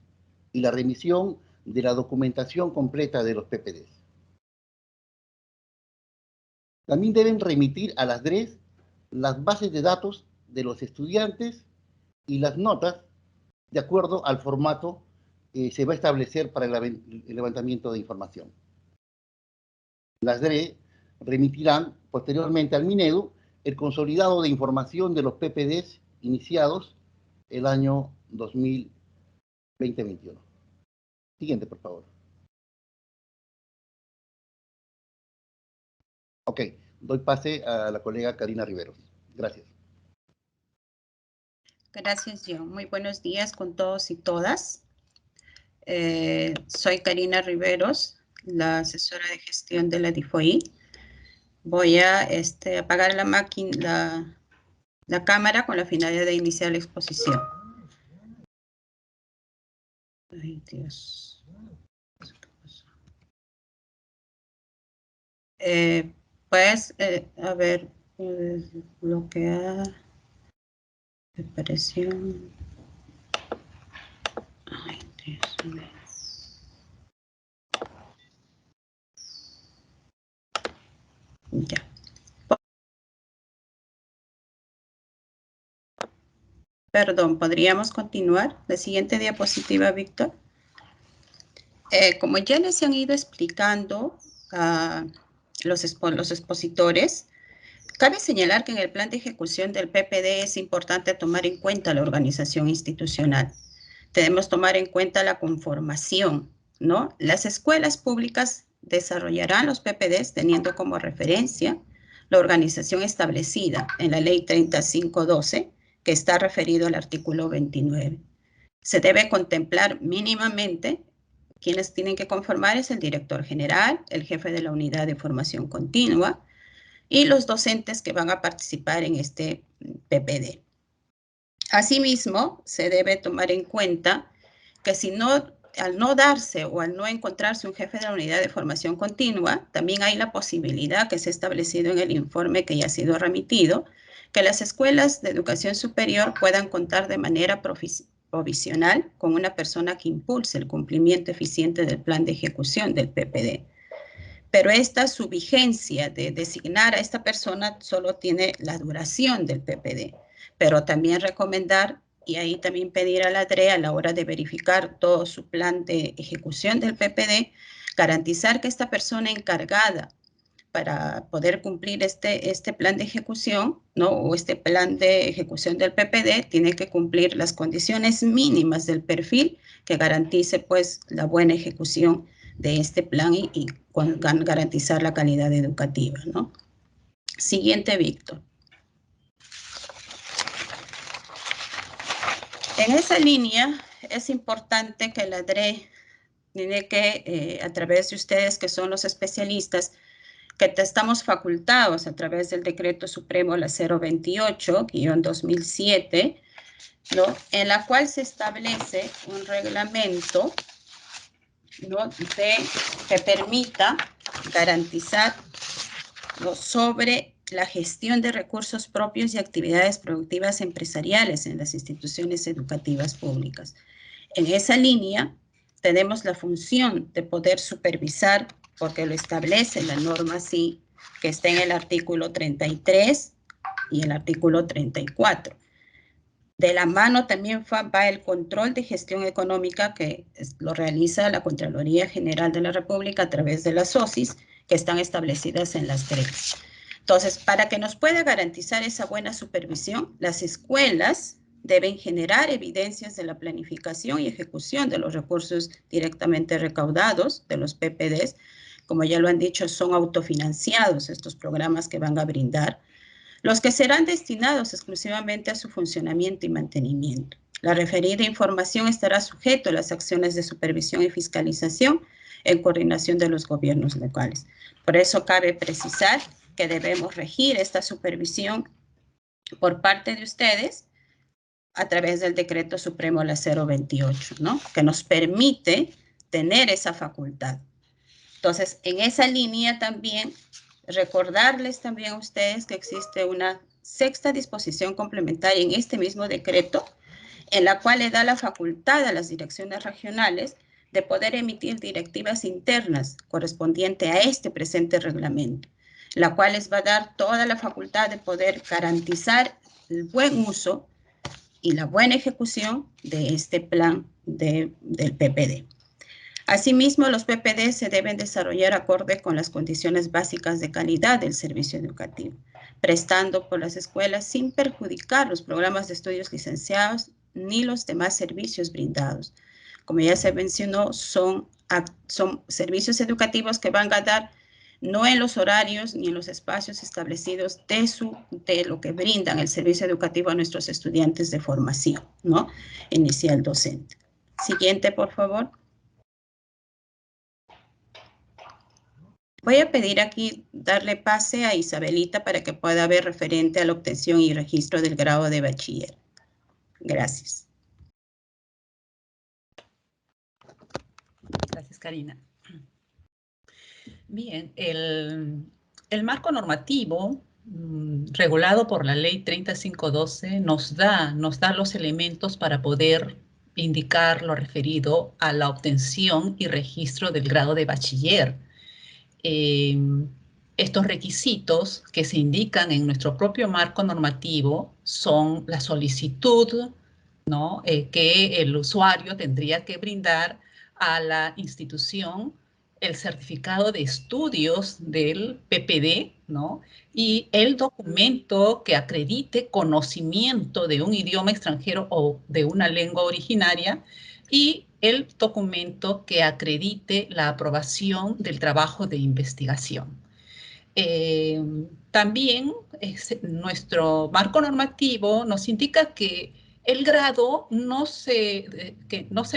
y la remisión de la documentación completa de los PPDs. También deben remitir a las DRE las bases de datos de los estudiantes y las notas de acuerdo al formato que se va a establecer para el levantamiento de información. Las DRE remitirán posteriormente al Minedu el consolidado de información de los PPDs iniciados el año 2021. Siguiente, por favor. Ok, doy pase a la colega Karina Riveros. Gracias.
Gracias, John. Muy buenos días con todos y todas. Soy Karina Riveros, la asesora de gestión de la DIFOI. Voy a apagar la máquina, la cámara con la finalidad de iniciar la exposición. Ay, Dios. A ver, bloquear. Preparación. Ay, Dios mío. Ya. Perdón, ¿podríamos continuar? La siguiente diapositiva, Víctor. Como ya les han ido explicando a los expositores, cabe señalar que en el plan de ejecución del PPD es importante tomar en cuenta la organización institucional. Debemos tomar en cuenta la conformación, ¿no? Las escuelas públicas desarrollarán los PPDs teniendo como referencia la organización establecida en la Ley 3512, que está referido al artículo 29. Se debe contemplar mínimamente quienes tienen que conformar es el director general, el jefe de la unidad de formación continua, y los docentes que van a participar en este PPD. Asimismo, se debe tomar en cuenta que al no darse o al no encontrarse un jefe de la unidad de formación continua, también hay la posibilidad que se ha establecido en el informe que ya ha sido remitido, que las escuelas de educación superior puedan contar de manera provisional con una persona que impulse el cumplimiento eficiente del plan de ejecución del PPD. Pero su vigencia de designar a esta persona solo tiene la duración del PPD. Pero también recomendar, y ahí también pedir a la DRE a la hora de verificar todo su plan de ejecución del PPD, garantizar que esta persona encargada para poder cumplir este plan de ejecución, ¿no? O este plan de ejecución del PPD, tiene que cumplir las condiciones mínimas del perfil que garantice, pues, la buena ejecución de este plan y garantizar la calidad educativa, ¿no? Siguiente, Víctor. En esa línea, es importante que la DRE tiene que, a través de ustedes, que son los especialistas, que estamos facultados a través del Decreto Supremo la 028-2007, ¿no? En la cual se establece un reglamento, ¿no? que permita garantizar, ¿no?, sobre la gestión de recursos propios y actividades productivas empresariales en las instituciones educativas públicas. En esa línea tenemos la función de poder supervisar, porque lo establece la norma así, que está en el artículo 33 y el artículo 34. De la mano también va el control de gestión económica, que lo realiza la Contraloría General de la República a través de las OSIS, que están establecidas en las DRE. Entonces, para que nos pueda garantizar esa buena supervisión, las escuelas deben generar evidencias de la planificación y ejecución de los recursos directamente recaudados de los PPDs. Como ya lo han dicho, son autofinanciados estos programas que van a brindar, los que serán destinados exclusivamente a su funcionamiento y mantenimiento. La referida información estará sujeto a las acciones de supervisión y fiscalización en coordinación de los gobiernos locales. Por eso cabe precisar que debemos regir esta supervisión por parte de ustedes a través del Decreto Supremo la 028, ¿no? Que nos permite tener esa facultad. Entonces, en esa línea también, recordarles también a ustedes que existe una sexta disposición complementaria en este mismo decreto, en la cual le da la facultad a las direcciones regionales de poder emitir directivas internas correspondiente a este presente reglamento, la cual les va a dar toda la facultad de poder garantizar el buen uso y la buena ejecución de este plan del PPD. Asimismo, los PPD se deben desarrollar acorde con las condiciones básicas de calidad del servicio educativo, prestando por las escuelas sin perjudicar los programas de estudios licenciados ni los demás servicios brindados. Como ya se mencionó, son servicios educativos que van a dar no en los horarios ni en los espacios establecidos de lo que brindan el servicio educativo a nuestros estudiantes de formación, ¿no?, inicial docente. Siguiente, por favor. Voy a pedir aquí darle pase a Isabelita para que pueda ver referente a la obtención y registro del grado de bachiller. Gracias.
Gracias, Karina. Bien, el marco normativo regulado por la ley 3512 nos da los elementos para poder indicar lo referido a la obtención y registro del grado de bachiller. Estos requisitos que se indican en nuestro propio marco normativo son la solicitud, ¿no?, que el usuario tendría que brindar a la institución, el certificado de estudios del PPD, ¿no?, y el documento que acredite conocimiento de un idioma extranjero o de una lengua originaria, y el documento que acredite la aprobación del trabajo de investigación. También nuestro marco normativo nos indica que el grado no se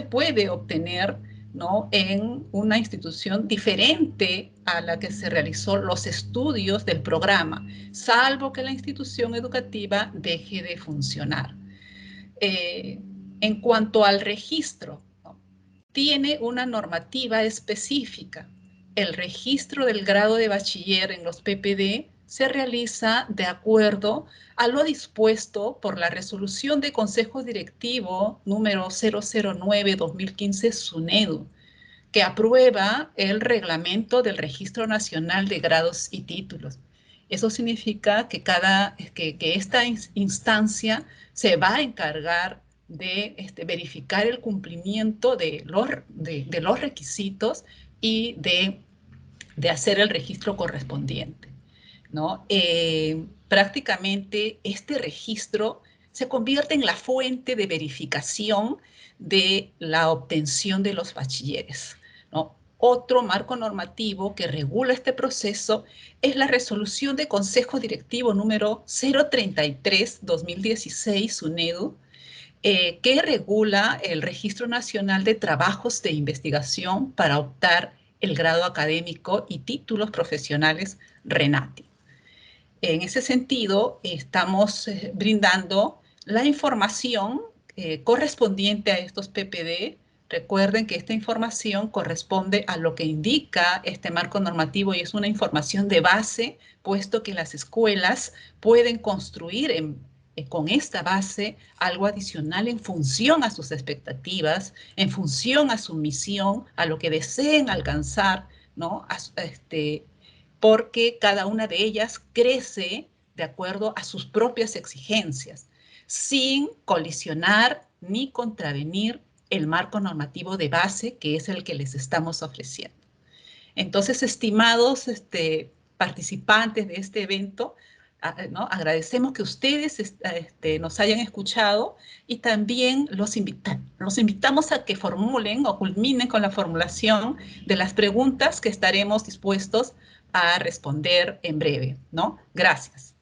puede obtener, ¿no?, en una institución diferente a la que se realizó los estudios del programa, salvo que la institución educativa deje de funcionar. En cuanto al registro, ¿no?, tiene una normativa específica. El registro del grado de bachiller en los PPD se realiza de acuerdo a lo dispuesto por la resolución de Consejo Directivo número 009-2015 SUNEDU, que aprueba el reglamento del Registro Nacional de Grados y Títulos. Eso significa que esta instancia se va a encargar de verificar el cumplimiento de los requisitos y de hacer el registro correspondiente, ¿no? Prácticamente este registro se convierte en la fuente de verificación de la obtención de los bachilleres, ¿no? Otro marco normativo que regula este proceso es la resolución de Consejo Directivo número 033-2016 SUNEDU, que regula el Registro Nacional de Trabajos de Investigación para optar el grado académico y títulos profesionales RENATI. En ese sentido, estamos brindando la información correspondiente a estos PPD. Recuerden que esta información corresponde a lo que indica este marco normativo y es una información de base, puesto que las escuelas pueden construir con esta base algo adicional en función a sus expectativas, en función a su misión, a lo que deseen alcanzar, ¿no? Porque cada una de ellas crece de acuerdo a sus propias exigencias, sin colisionar ni contravenir el marco normativo de base, que es el que les estamos ofreciendo. Entonces, estimados participantes de este evento, ¿no? Agradecemos que ustedes nos hayan escuchado y también los invitamos a que formulen o culminen con la formulación de las preguntas que estaremos dispuestos a responder en breve, ¿no? Gracias.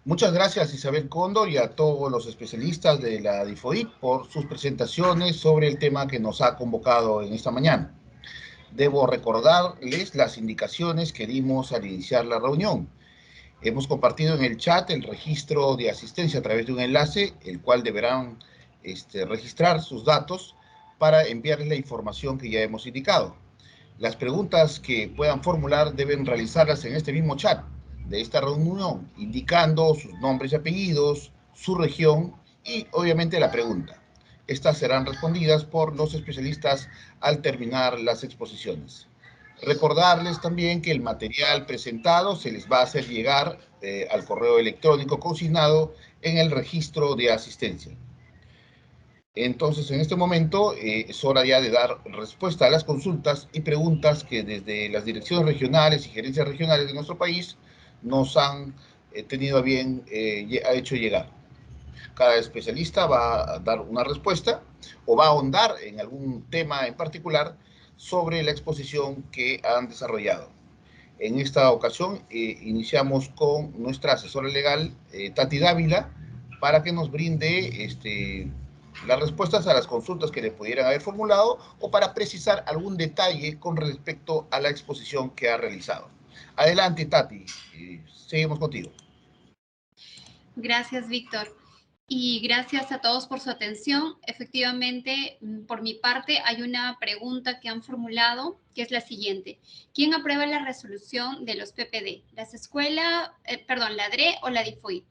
Muchas gracias, Isabel Cóndor, y a todos los especialistas de la DIFOIT por sus presentaciones sobre el tema que nos ha convocado en esta mañana. Debo recordarles las indicaciones que dimos al iniciar la reunión. Hemos compartido en el chat el registro de asistencia a través de un enlace, el cual deberán registrar sus datos para enviarles la información que ya hemos indicado. Las preguntas que puedan formular deben realizarlas en este mismo chat de esta reunión, indicando sus nombres y apellidos, su región y obviamente la pregunta. Estas serán respondidas por los especialistas al terminar las exposiciones. Recordarles también que el material presentado se les va a hacer llegar al correo electrónico consignado en el registro de asistencia. Entonces, en este momento es hora ya de dar respuesta a las consultas y preguntas que desde las direcciones regionales y gerencias regionales de nuestro país nos han tenido a bien, ha hecho llegar. Cada especialista va a dar una respuesta o va a ahondar en algún tema en particular sobre la exposición que han desarrollado. En esta ocasión iniciamos con nuestra asesora legal, Tati Dávila, para que nos brinde las respuestas a las consultas que le pudieran haber formulado o para precisar algún detalle con respecto a la exposición que ha realizado. Adelante, Tati, seguimos contigo.
Gracias, Víctor. Y gracias a todos por su atención. Efectivamente, por mi parte, hay una pregunta que han formulado, que es la siguiente. ¿Quién aprueba la resolución de los PPD? ¿Las escuelas, la DRE o la DIFOIT?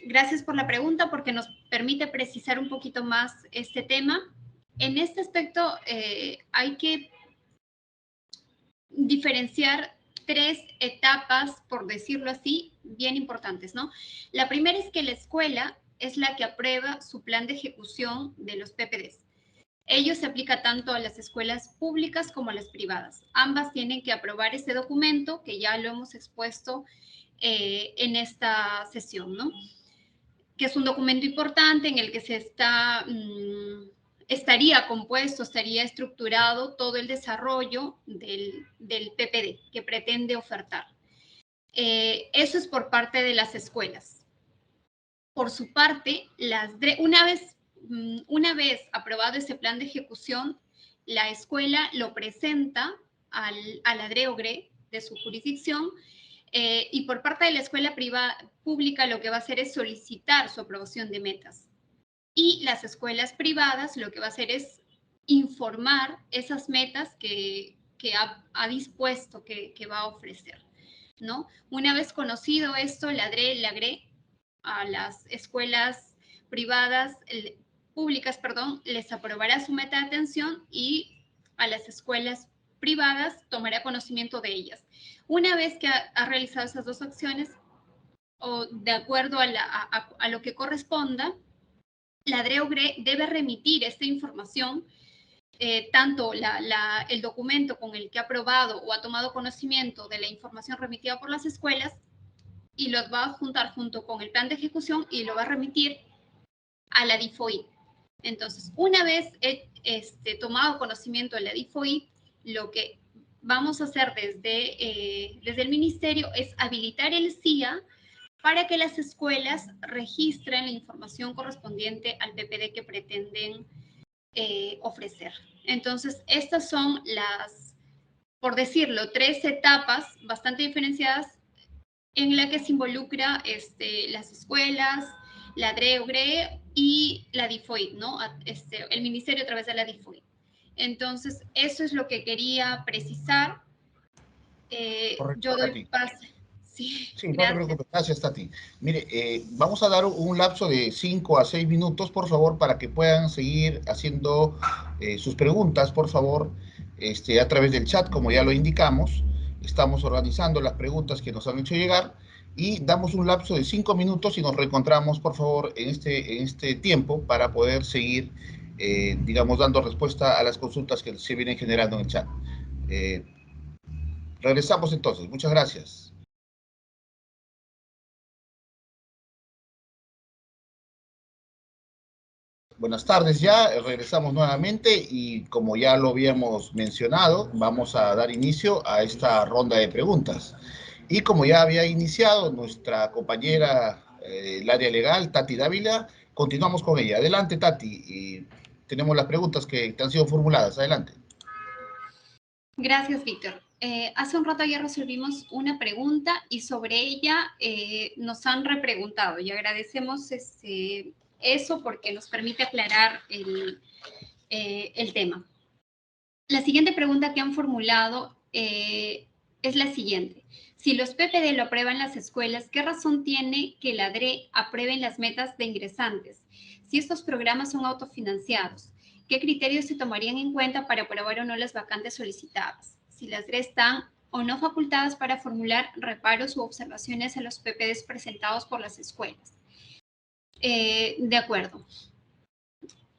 Gracias por la pregunta porque nos permite precisar un poquito más este tema. En este aspecto hay que diferenciar tres etapas, por decirlo así, bien importantes, ¿no? La primera es que la escuela es la que aprueba su plan de ejecución de los PPDs. Ello se aplica tanto a las escuelas públicas como a las privadas. Ambas tienen que aprobar ese documento que ya lo hemos expuesto en esta sesión, ¿no? Que es un documento importante en el que se estaría compuesto, estaría estructurado todo el desarrollo del PPD que pretende ofertar. Eso es por parte de las escuelas. Por su parte, una vez aprobado ese plan de ejecución, la escuela lo presenta a la DRE o GRE de su jurisdicción y por parte de la escuela pública lo que va a hacer es solicitar su aprobación de metas. Y las escuelas privadas lo que va a hacer es informar esas metas que que ha dispuesto que va a ofrecer, ¿no? Una vez conocido esto, la DRE le agrega a las escuelas privadas, públicas, perdón, les aprobará su meta de atención y a las escuelas privadas tomará conocimiento de ellas. Una vez que ha realizado esas dos acciones, o de acuerdo a lo que corresponda, la DRE o GRE debe remitir esta información, tanto el documento con el que ha aprobado o ha tomado conocimiento de la información remitida por las escuelas, y los va a juntar junto con el plan de ejecución y lo va a remitir a la DIFOI. Entonces, una vez tomado conocimiento de la DIFOI, lo que vamos a hacer desde el ministerio es habilitar el CIA para que las escuelas registren la información correspondiente al PPD que pretenden ofrecer. Entonces, estas son las, por decirlo, 3 etapas bastante diferenciadas en la que se involucra las escuelas, la DRE o GRE y la DIFOI, ¿no? El ministerio a través de la DIFOI. Entonces, eso es lo que quería precisar. Yo doy pase. Sí,
Sí, no te
gracias.
preocupes, gracias, Tati. Mire, vamos a dar un lapso de 5 a 6 minutos, por favor, para que puedan seguir haciendo sus preguntas, por favor, a través del chat, como ya lo indicamos. Estamos organizando las preguntas que nos han hecho llegar y damos un lapso de 5 minutos y nos reencontramos, por favor, en este tiempo para poder seguir, digamos, dando respuesta a las consultas que se vienen generando en el chat. Regresamos entonces. Muchas gracias. Buenas tardes ya, regresamos nuevamente y como ya lo habíamos mencionado, vamos a dar inicio a esta ronda de preguntas. Y como ya había iniciado nuestra compañera del área legal, Tati Dávila, continuamos con ella. Adelante, Tati, y tenemos las preguntas que te han sido formuladas. Adelante.
Gracias, Víctor. Hace un rato ya resolvimos una pregunta y sobre ella nos han repreguntado y agradecemos eso porque nos permite aclarar el tema. La siguiente pregunta que han formulado es la siguiente. Si los PPD lo aprueban las escuelas, ¿qué razón tiene que la DRE aprueben las metas de ingresantes? Si estos programas son autofinanciados, ¿qué criterios se tomarían en cuenta para aprobar o no las vacantes solicitadas? Si las DRE están o no facultadas para formular reparos u observaciones a los PPDs presentados por las escuelas. De acuerdo.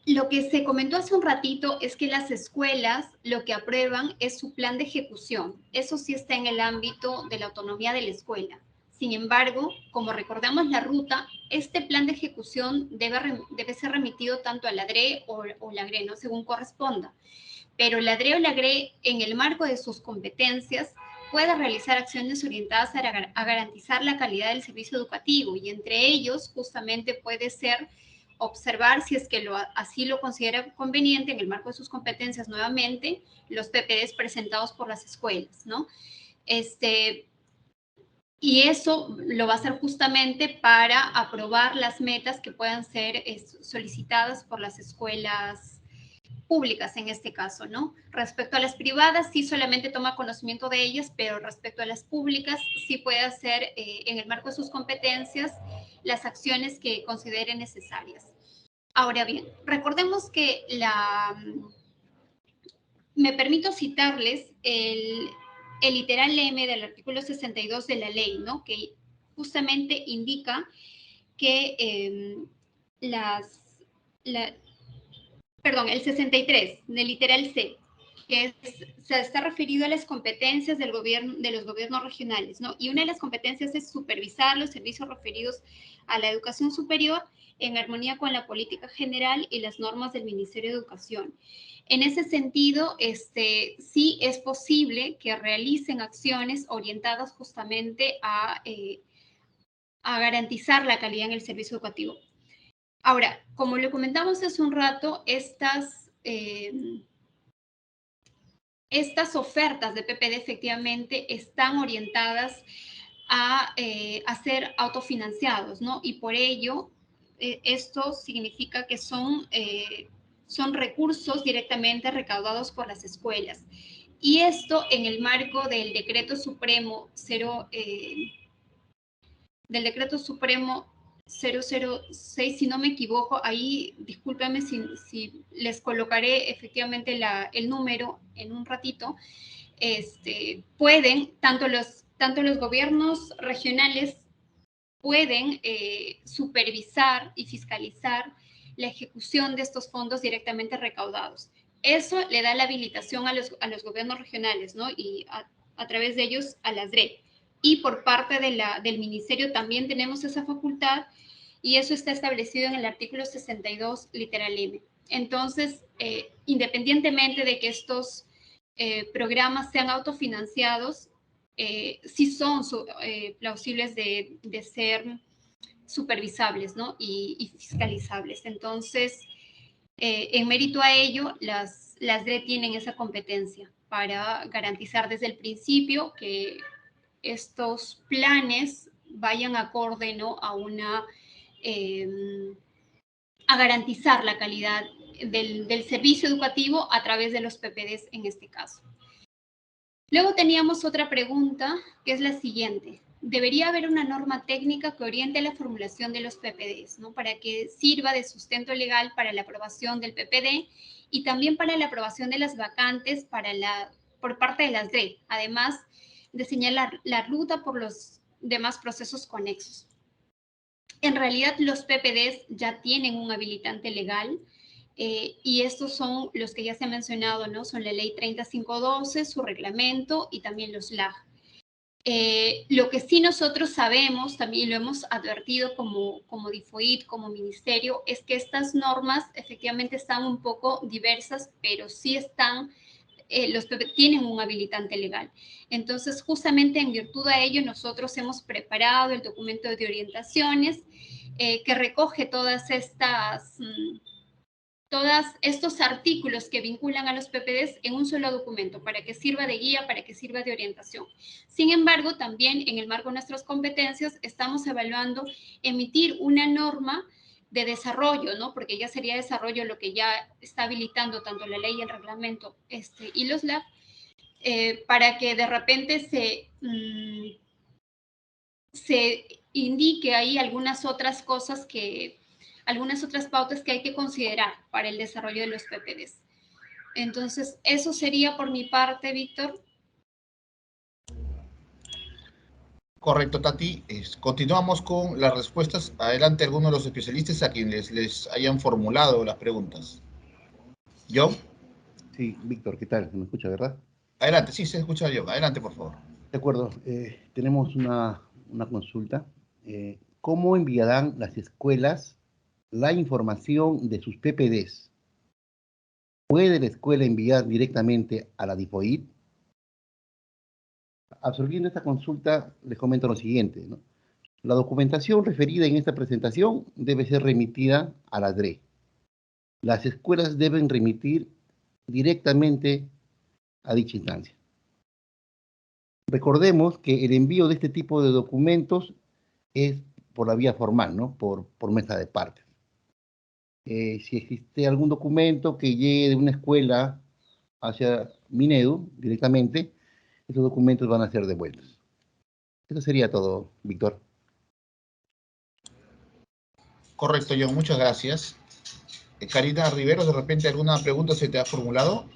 Lo que se comentó hace un ratito es que las escuelas lo que aprueban es su plan de ejecución. Eso sí está en el ámbito de la autonomía de la escuela. Sin embargo, como recordamos la ruta, este plan de ejecución debe ser remitido tanto a la DRE o la GRE, ¿no? Según corresponda. Pero la DRE o la GRE, en el marco de sus competencias, puede realizar acciones orientadas a garantizar la calidad del servicio educativo y entre ellos justamente puede ser observar si es que así lo considera conveniente en el marco de sus competencias nuevamente los PPDs presentados por las escuelas, ¿no? Y eso lo va a hacer justamente para aprobar las metas que puedan ser solicitadas por las escuelas públicas en este caso, ¿no? Respecto a las privadas, sí solamente toma conocimiento de ellas, pero respecto a las públicas, sí puede hacer en el marco de sus competencias las acciones que considere necesarias. Ahora bien, recordemos que me permito citarles el literal M del artículo 62 de la ley, ¿no? Que justamente indica que el 63 del literal C, que se está referido a las competencias de los gobiernos regionales, ¿no? Y una de las competencias es supervisar los servicios referidos a la educación superior en armonía con la política general y las normas del Ministerio de Educación. En ese sentido, sí es posible que realicen acciones orientadas justamente a garantizar la calidad en el servicio educativo. Ahora, como lo comentamos hace un rato, estas ofertas de PPD efectivamente están orientadas a ser autofinanciados, ¿no? Y por ello, esto significa que son recursos directamente recaudados por las escuelas. Y esto en el marco del Decreto Supremo 006, si no me equivoco, ahí discúlpame si les colocaré efectivamente el número en un ratito. Pueden, tanto los gobiernos regionales pueden supervisar y fiscalizar la ejecución de estos fondos directamente recaudados. Eso le da la habilitación a los gobiernos regionales, ¿no? Y a través de ellos a las DRE. Y por parte del ministerio también tenemos esa facultad y eso está establecido en el artículo 62, literal M. Entonces, independientemente de que estos programas sean autofinanciados, sí son plausibles de ser supervisables, ¿no? Y fiscalizables. Entonces, en mérito a ello, las DRE tienen esa competencia para garantizar desde el principio que estos planes vayan acorde, ¿no? A garantizar la calidad del servicio educativo a través de los PPDs en este caso. Luego teníamos otra pregunta, que es la siguiente. Debería haber una norma técnica que oriente la formulación de los PPDs, ¿no? Para que sirva de sustento legal para la aprobación del PPD y también para la aprobación de las vacantes por parte de las DRE, además de señalar la ruta por los demás procesos conexos. En realidad, los PPDs ya tienen un habilitante legal, y estos son los que ya se han mencionado, ¿no? Son la ley 3512, su reglamento y también los LAG. Lo que sí nosotros sabemos, también lo hemos advertido como DIFOIT, como ministerio, es que estas normas efectivamente están un poco diversas, pero sí están, los PPD tienen un habilitante legal. Entonces, justamente en virtud de ello, nosotros hemos preparado el documento de orientaciones que recoge todos estos artículos que vinculan a los PPDs en un solo documento para que sirva de guía, para que sirva de orientación. Sin embargo, también en el marco de nuestras competencias estamos evaluando emitir una norma de desarrollo, ¿no? Porque ya sería desarrollo lo que ya está habilitando tanto la ley, el reglamento y los LAB, para que de repente se indique ahí algunas otras pautas que hay que considerar para el desarrollo de los PPDs. Entonces, eso sería por mi parte, Víctor.
Correcto, Tati. Continuamos con las respuestas. Adelante, algunos de los especialistas a quienes les hayan formulado las preguntas. ¿John?
Sí, Víctor, ¿qué tal? ¿Me escucha, verdad?
Adelante, sí, se escucha John. Adelante, por favor.
De acuerdo, tenemos una consulta. ¿Cómo enviarán las escuelas la información de sus PPDs? ¿Puede la escuela enviar directamente a la DIFOIT? Absorbiendo esta consulta, les comento lo siguiente, ¿no? La documentación referida en esta presentación debe ser remitida a la DRE. Las escuelas deben remitir directamente a dicha instancia. Recordemos que el envío de este tipo de documentos es por la vía formal, ¿no? Por mesa de partes. Si existe algún documento que llegue de una escuela hacia Minedu directamente, esos documentos van a ser devueltos. Eso sería todo, Víctor.
Correcto, John. Muchas gracias. Karina Rivero, ¿de repente alguna pregunta se te ha formulado?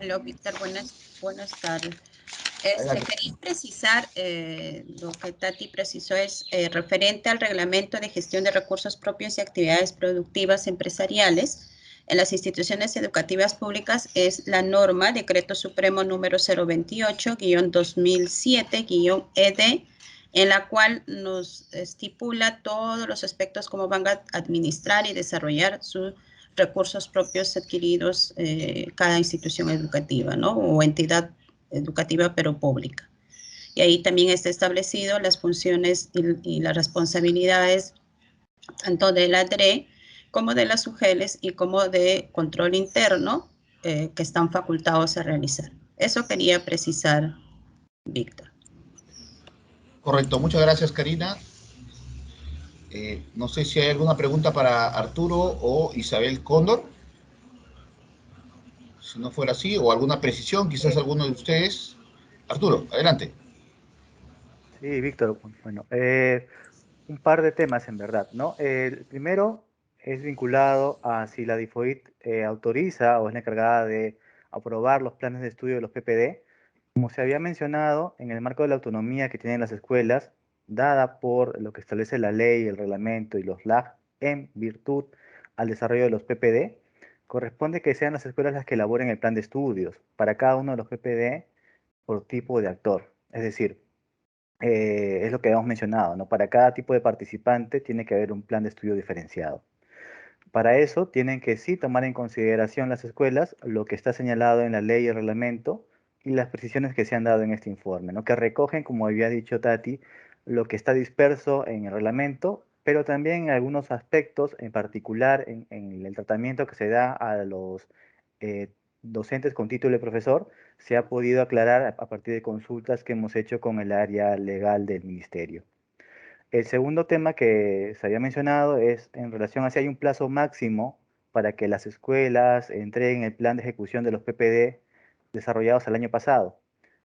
Hola, Víctor. Buenas tardes. Quería precisar, lo que Tati precisó es referente al reglamento de gestión de recursos propios y actividades productivas empresariales en las instituciones educativas públicas. Es la norma Decreto Supremo número 028-2007-ED, en la cual nos estipula todos los aspectos cómo van a administrar y desarrollar sus recursos propios adquiridos cada institución educativa, ¿no? O entidad educativa, pero pública. Y ahí también está establecido las funciones y las responsabilidades tanto de la DRE como de las UGELES y como de control interno que están facultados a realizar. Eso quería precisar, Víctor.
Correcto, muchas gracias, Karina. No sé si hay alguna pregunta para Arturo o Isabel Cóndor. Si no fuera así, o alguna precisión, quizás alguno de ustedes. Arturo, adelante.
Sí, Víctor, bueno, un par de temas en verdad, ¿no? El primero es vinculado a si la DIFOIT autoriza o es la encargada de aprobar los planes de estudio de los PPD. Como se había mencionado, en el marco de la autonomía que tienen las escuelas, dada por lo que establece la ley, el reglamento y los LAG en virtud al desarrollo de los PPD, corresponde que sean las escuelas las que elaboren el plan de estudios para cada uno de los PPD por tipo de actor. Es decir, es lo que habíamos mencionado, ¿no? Para cada tipo de participante tiene que haber un plan de estudio diferenciado. Para eso tienen que sí tomar en consideración las escuelas lo que está señalado en la ley y el reglamento y las precisiones que se han dado en este informe, ¿no? Que recogen, como había dicho Tati, lo que está disperso en el reglamento, pero también en algunos aspectos, en particular en el tratamiento que se da a los docentes con título de profesor, se ha podido aclarar a partir de consultas que hemos hecho con el área legal del ministerio. El segundo tema que se había mencionado es en relación a si hay un plazo máximo para que las escuelas entreguen el plan de ejecución de los PPD desarrollados el año pasado.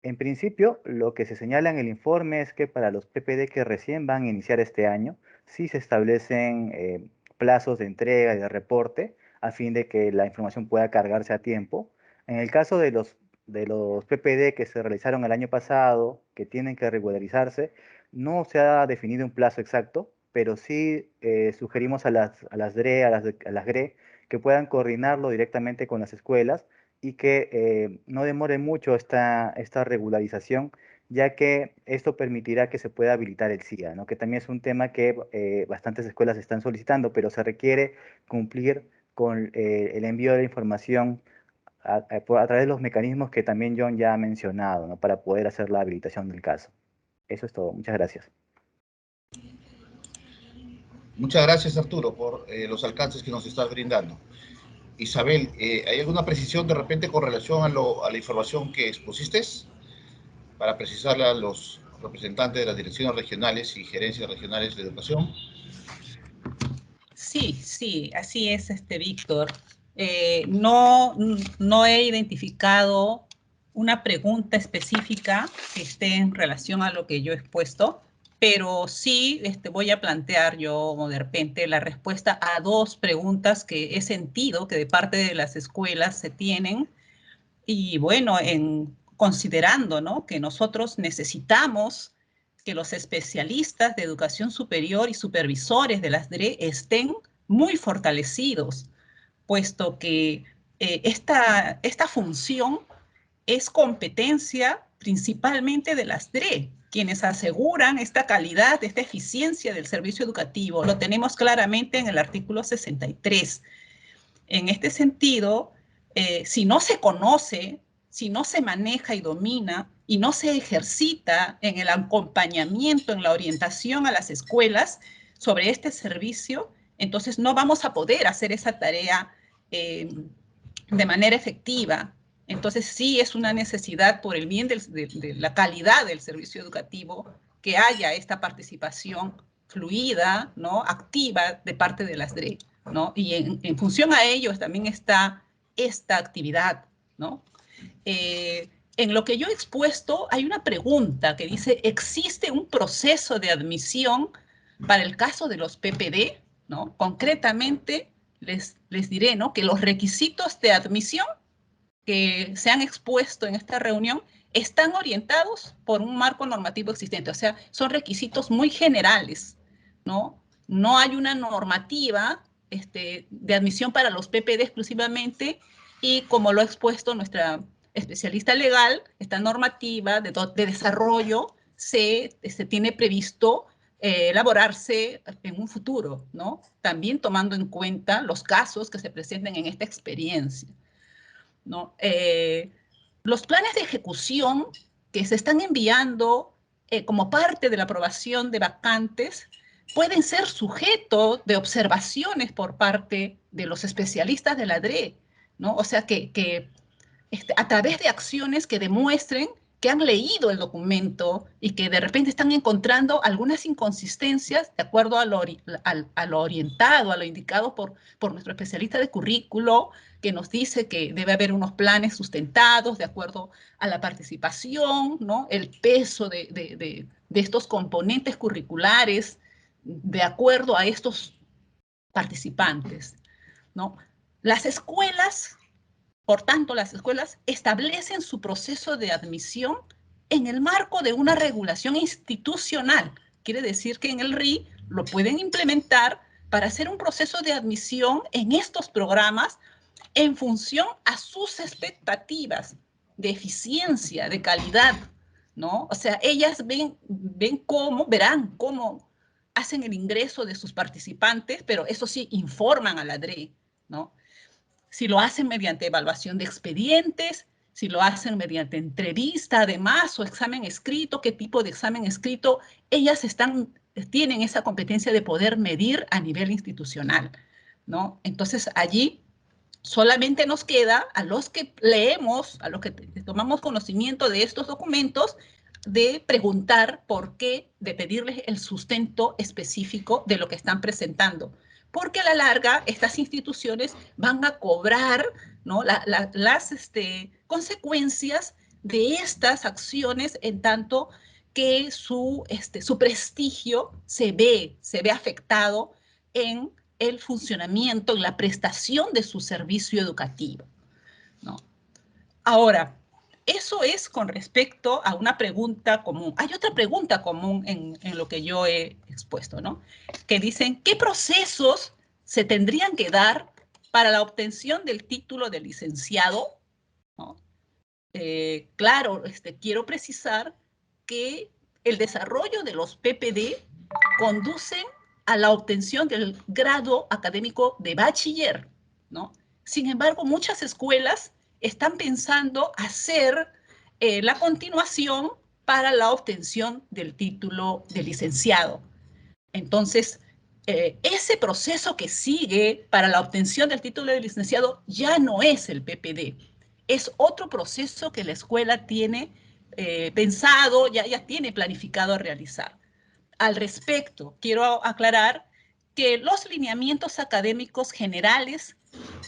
En principio, lo que se señala en el informe es que para los PPD que recién van a iniciar este año, sí se establecen plazos de entrega y de reporte a fin de que la información pueda cargarse a tiempo. En el caso de los PPD que se realizaron el año pasado, que tienen que regularizarse, no se ha definido un plazo exacto, pero sí sugerimos a las DRE, a las GRE, que puedan coordinarlo directamente con las escuelas y que no demore mucho esta regularización, ya que esto permitirá que se pueda habilitar el CIA, ¿no? Que también es un tema que bastantes escuelas están solicitando, pero se requiere cumplir con el envío de la información a través de los mecanismos que también John ya ha mencionado, ¿no? Para poder hacer la habilitación del caso. Eso es todo. Muchas gracias.
Muchas gracias, Arturo, por los alcances que nos estás brindando. Isabel, ¿hay alguna precisión de repente con relación a la información que expusiste? Para precisarle a los representantes de las direcciones regionales y gerencias regionales de educación.
Sí, así es, Víctor. No he identificado una pregunta específica que esté en relación a lo que yo he expuesto, pero sí voy a plantear yo de repente la respuesta a dos preguntas que he sentido que de parte de las escuelas se tienen. Y bueno, considerando, ¿no?, que nosotros necesitamos que los especialistas de educación superior y supervisores de las DRE estén muy fortalecidos, puesto que esta función es competencia principalmente de las DRE, quienes aseguran esta calidad, esta eficiencia del servicio educativo. Lo tenemos claramente en el artículo 63. En este sentido, si no se conoce, si no se maneja y domina y no se ejercita en el acompañamiento, en la orientación a las escuelas sobre este servicio, entonces no vamos a poder hacer esa tarea de manera efectiva. Entonces sí es una necesidad por el bien de la calidad del servicio educativo que haya esta participación fluida, ¿no?, activa de parte de las DRE, ¿no? Y en función a ello también está esta actividad, ¿no? En lo que yo he expuesto hay una pregunta que dice, ¿existe un proceso de admisión para el caso de los PPD? ¿No? Concretamente, les diré, ¿no?, que los requisitos de admisión que se han expuesto en esta reunión están orientados por un marco normativo existente, o sea, son requisitos muy generales, ¿no? No hay una normativa de admisión para los PPD exclusivamente y como lo ha expuesto nuestra especialista legal, esta normativa de desarrollo se tiene previsto elaborarse en un futuro, ¿no? También tomando en cuenta los casos que se presenten en esta experiencia, ¿no? Los planes de ejecución que se están enviando como parte de la aprobación de vacantes pueden ser sujeto de observaciones por parte de los especialistas de la DRE, ¿no? O sea, que a través de acciones que demuestren que han leído el documento y que de repente están encontrando algunas inconsistencias de acuerdo a lo orientado, a lo indicado por nuestro especialista de currículo, que nos dice que debe haber unos planes sustentados de acuerdo a la participación, ¿no? El peso de estos componentes curriculares de acuerdo a estos participantes, ¿no? Las escuelas, por tanto, las escuelas establecen su proceso de admisión en el marco de una regulación institucional. Quiere decir que en el RI lo pueden implementar para hacer un proceso de admisión en estos programas en función a sus expectativas de eficiencia, de calidad, ¿no? O sea, ellas verán cómo hacen el ingreso de sus participantes, pero eso sí, informan a la DRE, ¿no? Si lo hacen mediante evaluación de expedientes, si lo hacen mediante entrevista, además, o examen escrito, qué tipo de examen escrito, ellas tienen esa competencia de poder medir a nivel institucional, ¿no? Entonces, allí solamente nos queda a los que leemos, a los que tomamos conocimiento de estos documentos, de preguntar por qué, de pedirles el sustento específico de lo que están presentando. Porque a la larga estas instituciones van a cobrar, ¿no? las consecuencias de estas acciones en tanto que su prestigio se ve afectado en el funcionamiento, en la prestación de su servicio educativo, ¿no? Ahora, eso es con respecto a una pregunta común. Hay otra pregunta común en lo que yo he expuesto, ¿no? Que dicen, ¿qué procesos se tendrían que dar para la obtención del título de licenciado? ¿No? Claro, quiero precisar que el desarrollo de los PPD conducen a la obtención del grado académico de bachiller, ¿no? Sin embargo, muchas escuelas están pensando hacer la continuación para la obtención del título de licenciado. Entonces, ese proceso que sigue para la obtención del título de licenciado ya no es el PPD, es otro proceso que la escuela tiene pensado, ya tiene planificado realizar. Al respecto, quiero aclarar que los lineamientos académicos generales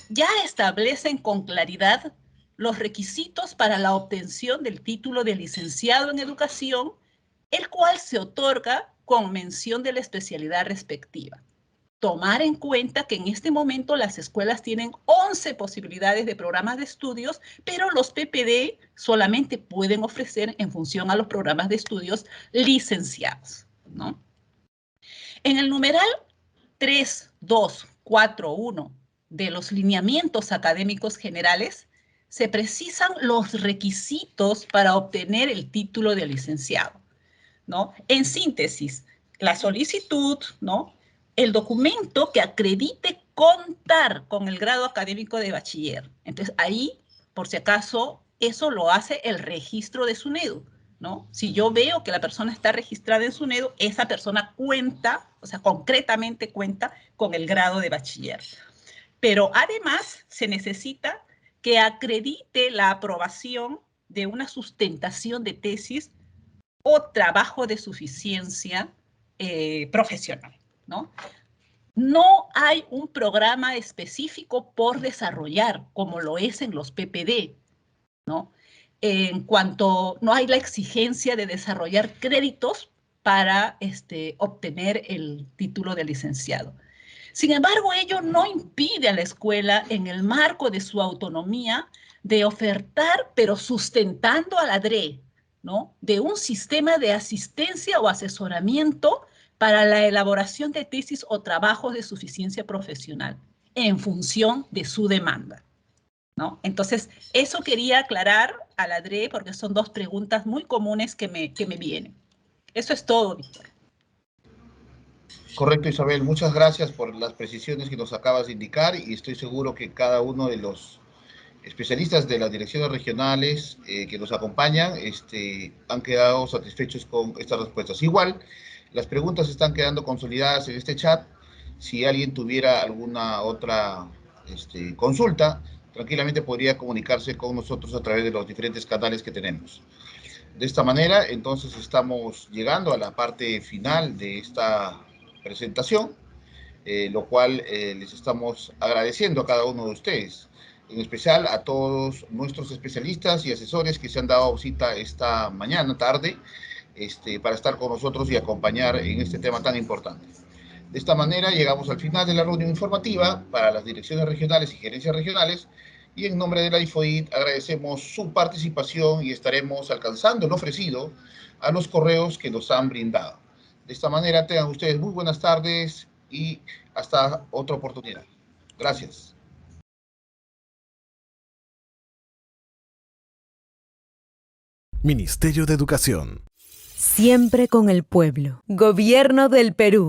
ya establecen con claridad los requisitos para la obtención del título de licenciado en educación, el cual se otorga con mención de la especialidad respectiva. Tomar en cuenta que en este momento las escuelas tienen 11 posibilidades de programas de estudios, pero los PPD solamente pueden ofrecer en función a los programas de estudios licenciados, ¿no? En el numeral 3241 de los lineamientos académicos generales se precisan los requisitos para obtener el título de licenciado, ¿no? En síntesis, la solicitud, ¿no? El documento que acredite contar con el grado académico de bachiller. Entonces, ahí, por si acaso, eso lo hace el registro de SUNEDU, ¿no? Si yo veo que la persona está registrada en SUNEDU, esa persona cuenta, o sea, concretamente cuenta con el grado de bachiller. Pero además se necesita que acredite la aprobación de una sustentación de tesis o trabajo de suficiencia profesional, ¿no? No hay un programa específico por desarrollar, como lo es en los PPD, ¿no? En cuanto no hay la exigencia de desarrollar créditos para obtener el título de licenciado. Sin embargo, ello no impide a la escuela, en el marco de su autonomía, de ofertar, pero sustentando a la DRE, ¿no? De un sistema de asistencia o asesoramiento para la elaboración de tesis o trabajos de suficiencia profesional en función de su demanda, ¿no? Entonces, eso quería aclarar a la DRE porque son dos preguntas muy comunes que me vienen. Eso es todo, Víctor.
Correcto, Isabel. Muchas gracias por las precisiones que nos acabas de indicar y estoy seguro que cada uno de los especialistas de las direcciones regionales que nos acompañan han quedado satisfechos con estas respuestas. Igual, las preguntas están quedando consolidadas en este chat. Si alguien tuviera alguna otra consulta, tranquilamente podría comunicarse con nosotros a través de los diferentes canales que tenemos. De esta manera, entonces, estamos llegando a la parte final de esta presentación, lo cual les estamos agradeciendo a cada uno de ustedes. en especial a todos nuestros especialistas y asesores que se han dado cita esta mañana, tarde, para estar con nosotros y acompañar en este tema tan importante. De esta manera llegamos al final de la reunión informativa para las direcciones regionales y gerencias regionales, y en nombre de la IFOIT agradecemos su participación y estaremos alcanzando lo ofrecido a los correos que nos han brindado. De esta manera tengan ustedes muy buenas tardes y hasta otra oportunidad. Gracias.
Ministerio de Educación.
Siempre con el pueblo. Gobierno del Perú.